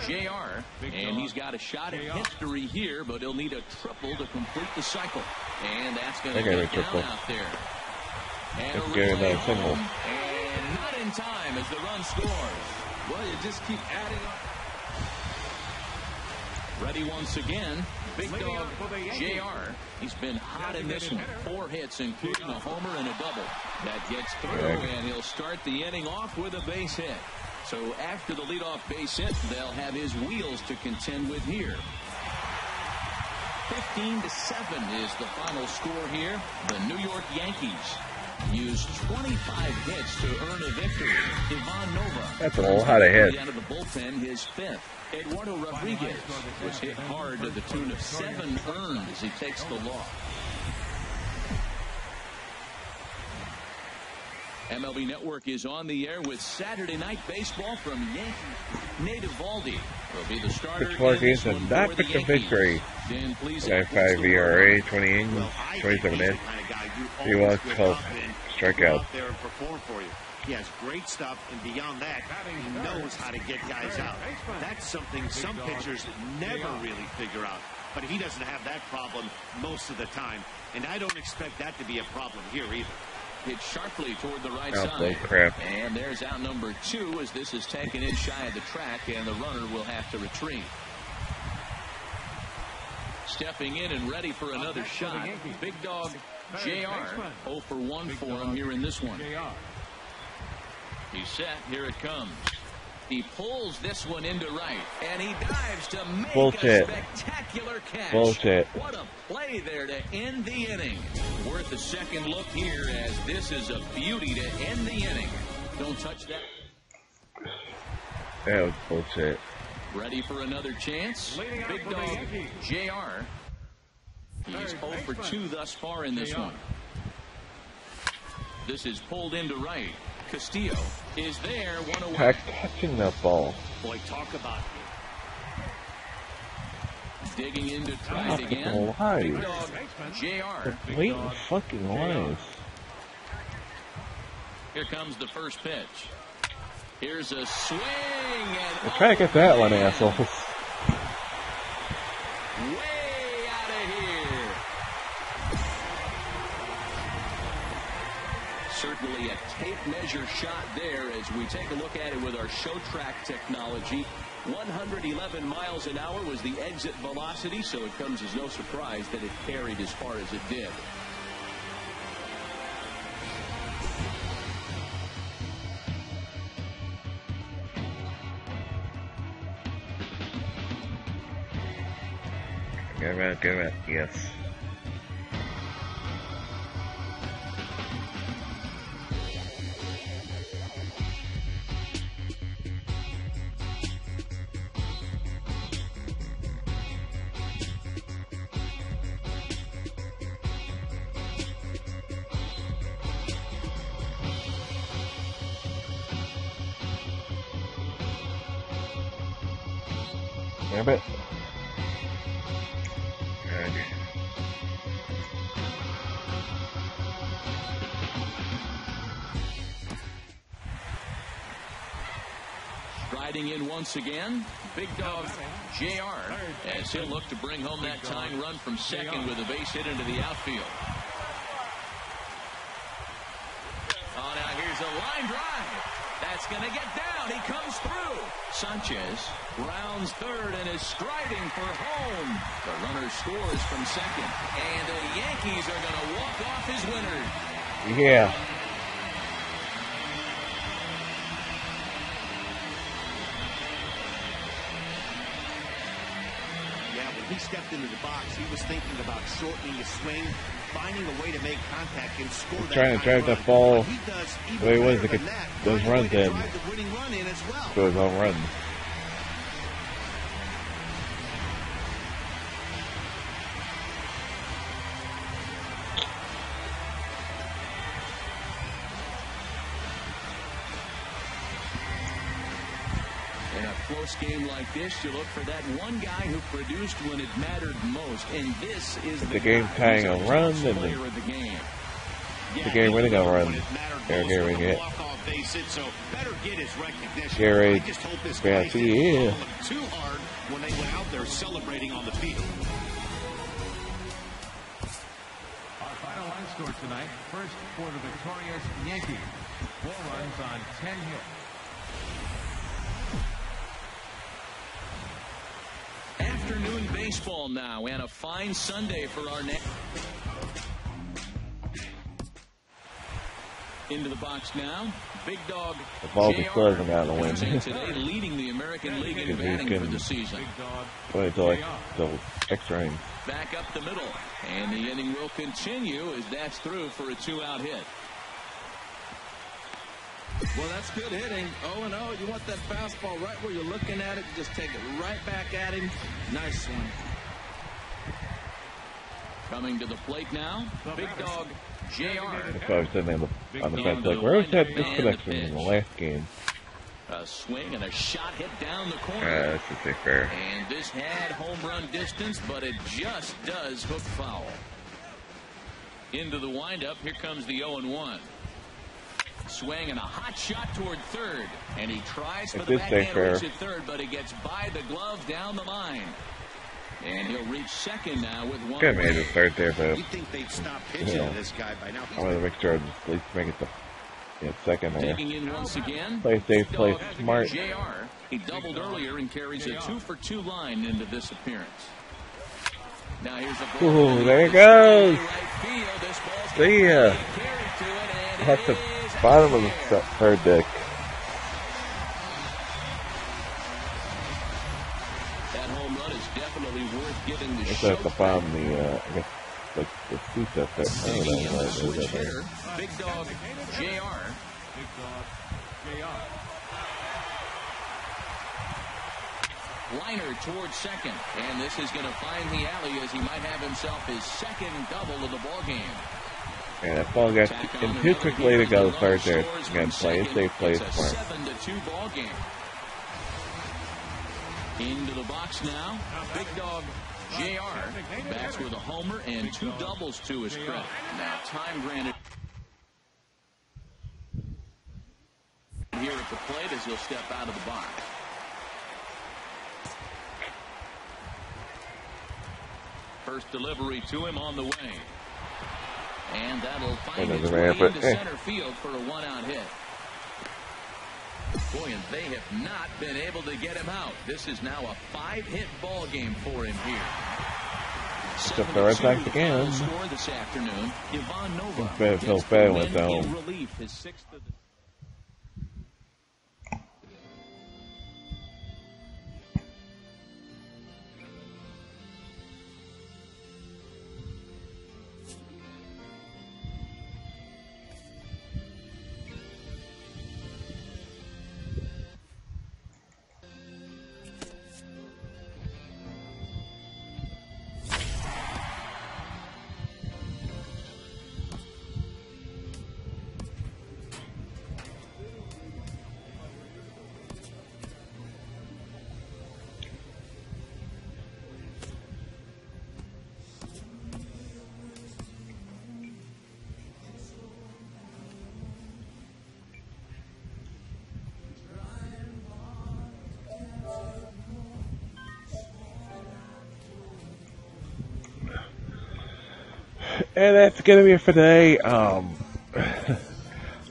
JR. And he's got a shot at history here, but he'll need a triple to complete the cycle. And that's going to get down out there. And a relay home, and not in time as the run scores. Well, you just keep adding up. Ready once again, Big Dog JR. He's been hot in this one. 4 hits, including a homer and a double. That gets through, and he'll start the inning off with a base hit. So after the leadoff base hit, they'll have his wheels to contend with here. 15-7 is the final score here. The New York Yankees used 25 hits to earn a victory. Ivan Nova. That's a whole lot of hits. Out of the bullpen, his 5th. Eduardo Rodriguez was hit hard to the tune of 7 earned as he takes the loss. MLB Network is on the air with Saturday Night Baseball from Yankees. Nate Eovaldi will be the starter. 4 games and not picked a victory. 5 ERA, 20 innings, 27 hits. He was 12 strikeouts. Go out there and perform for you. He has great stuff, and beyond that, he knows how to get guys out. That's something some pitchers never really figure out. But he doesn't have that problem most of the time, and I don't expect that to be a problem here either. Hit sharply toward the right Oh, side. crap. And there's out number 2 as this is taken in shy of the track, and the runner will have to retreat. Stepping in and ready for another shot, Big Dog JR. 0 for 1 for him here in this one. He's set. Here it comes. He pulls this one into right, and he dives to make Bullshit. a spectacular catch. Bullshit. What a play there to end the inning. Worth a second look here, as this is a beauty to end the inning. Don't touch that. That was bullshit. Ready for another chance. Big Dog JR. He's 0 for 2 thus far in this one. This is pulled into right. Castillo is there, one away. Pack touching that ball. Boy, talk about Digging in to try it again. Lies. Big Dog JR. Blatant fucking lies. Here comes the first pitch. Here's a swing. And Try to get that one, assholes. way out of here. Certainly a tape measure shot there as we take a look at it with our show track technology. 111 miles an hour was the exit velocity, so it comes as no surprise that it carried as far as it did. Give it, yes. Damn it. Striding in once again, Big Dog JR, as he'll look to bring home that tying run from second with a base hit into the outfield. Oh, now here's a line drive. That's going to get down. He comes through. Sanchez rounds third and is striding for home. The runner scores from second, and the Yankees are going to walk off as winners. Yeah. He stepped into the box. He was thinking about shortening his swing, finding a way to make contact and score that. Trying to drive that ball the way it was to get those runs in. Go his own runs. Close game like this, you look for that one guy who produced when it mattered most, and this is the game tying a run and the game winning a run. They're hearing it. Gary Fancy, yeah. Too hard when they went out there celebrating on the field. Our final line score tonight, first for the victorious Yankees. 4 runs on 10 hits. Afternoon baseball now, and a fine Sunday for our next. Into the box now, Big Dog. The ball just doesn't out of the wind. Today leading the American League in batting for the season. Wait until like the extra innings. Back up the middle, and the inning will continue as that's through for a 2-out hit. Well, that's good hitting. 0-0. You want that fastball right where you're looking at it. Just take it right back at him. Nice swing. Coming to the plate now, Big Dog JR. That's why I was sitting on the fence like, where was that disconnection in the last game? A swing and a shot hit down the corner. That's just a fair. And this had home run distance, but it just does hook foul. Into the windup, here comes the 0-1. swing and a hot shot toward third. And he tries for It the did stay backhand fair. reach at third, but he gets by the glove down the line. And he'll reach second now with one. Could have made it third there, but You'd think they'd stop pitching Yeah. to this guy by now. I want to make sure I just at least make it the second there. Taking in once again. Play safe, play smart. JR. He doubled earlier and carries a 2-for-2 line into this appearance. Now here's a ball. Ooh, there it goes. Right field. This ball's See ya. carried to it, and At it the is bottom of out the there. third deck. That home run is definitely worth giving the It's show. at the bottom of the, I guess, like the seats up there. I don't Taking know in what the it is switch up there. hitter, Big Dog JR. Big dog, JR. Liner towards second, and this is going to find the alley as he might have himself his second double of the ball game. And that ball got in too quickly to go third there. Again, play it safe, play it It's a smart. 7-2 ball game. Into the box now, Big Dog JR bats with a homer and 2 doubles to his credit. Now time granted here at the plate as he'll step out of the box. First delivery to him on the way. And that'll find its Another way man, but, into center field for a 1-out hit. Boy, and they have not been able to get him out. This is now a 5-hit ball game for him here. Except the Red Sox again. Score this afternoon. Ivan Nova Bad Phil gets the Bad win went down. in relief, his 6th of the And that's gonna be it for today. I'm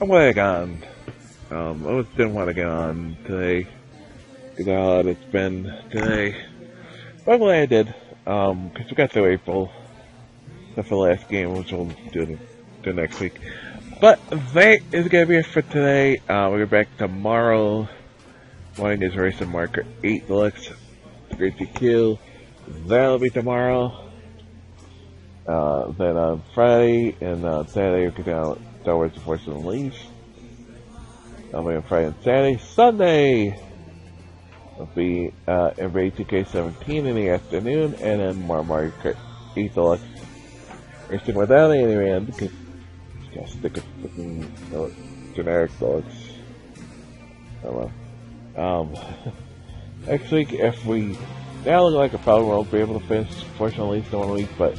glad I got on. I just didn't want to get on today because how hard it's been today. But I'm glad I did. Because we got through April. Except for the last game, which we'll do next week. But that is gonna be it for today. We'll be back tomorrow morning is Racing Marker 8 Deluxe. Great TQ. That'll be tomorrow. Then on Friday and Saturday, we can out Star Wars: The Force Unleashed. I'll be on Friday and Saturday. Sunday will be NBA 2K17 in the afternoon, and then more Mario Kart 8 Deluxe. Racing without any man, because you gotta stick with fucking generic Deluxe. Oh well. Next week, if we now look like I probably won't be able to finish Force Unleashed in 1 week, but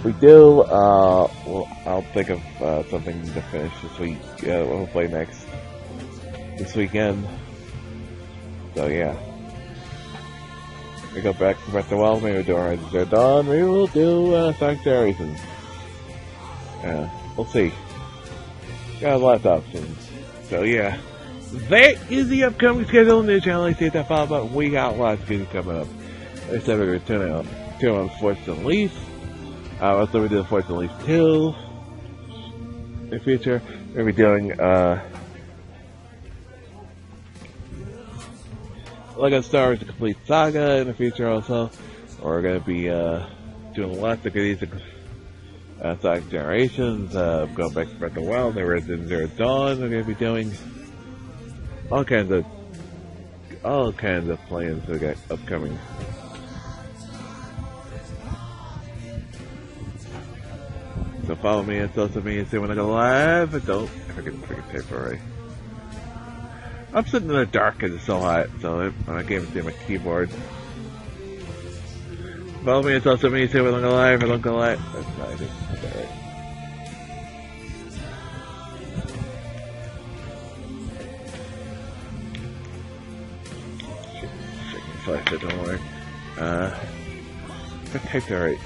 we do, well, I'll think of something to finish this week. We'll play this weekend. So yeah, we go back to Breath of the Wild. Maybe we'll do Horizon Zero Dawn. Maybe we'll do Sonic Generations. Yeah, we'll see. Got a lot of options. So yeah, that is the upcoming schedule on the channel. I say that follow, but we got lots of good coming up. Like I said, we're gonna turn on Force Unleashed. Also, we did the Force Unleashed 2 in the future. We're going to be doing Lego Star Wars: The Complete Saga in the future also. We're going to be doing lots of goodies in Sonic Generations, going back to Breath of the Wild, and Horizon Zero Dawn. We're going to be doing all kinds of plans that got upcoming. So follow me on social media, see when I go live. I don't, if I can tape already. I'm sitting in the dark because it's so hot, so I can't even see my keyboard. Follow me on social media, see when I go live. I don't go live. That's not it. That's alright. flash it, don't worry. I typed it right.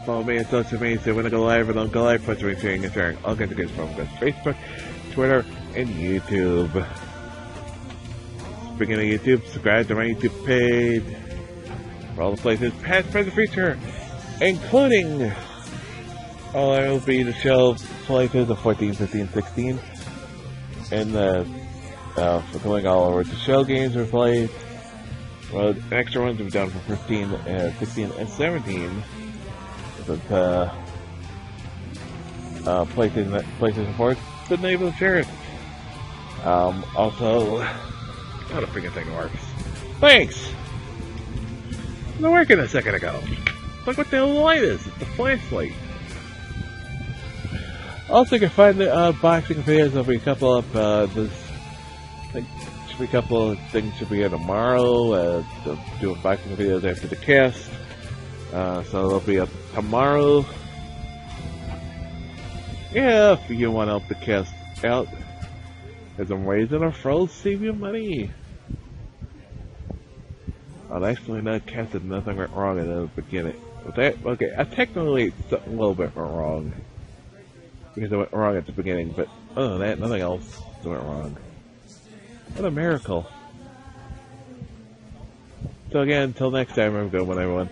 Follow me on social media when I go live and on Go Live, posting, sharing, and sharing all kinds of good from Facebook, Twitter, and YouTube. Speaking of YouTube, subscribe to my YouTube page for all the places, past, present, future, including all MLB The Show places of 14, 15, 16, and for going all over the show games are played. Well, extra ones we've done for 15, 16, and 17. But places for it, been able to share it. Also, how the freaking thing works. Thanks! It was working a second ago. Look what the hell the light is. It's the flashlight. Also, you can find the boxing videos. There'll be a couple of should be a couple of things should be here tomorrow. Doing boxing videos after the cast. So they'll be up tomorrow. Yeah, if you want to help the cast out, because I'm raising our froze, save you money. I'll actually not cast it, nothing went wrong in the beginning. But that, okay, I technically a little bit went wrong. Because it went wrong at the beginning, but other than that, nothing else went wrong. What a miracle. So again, until next time, I'm going, everyone.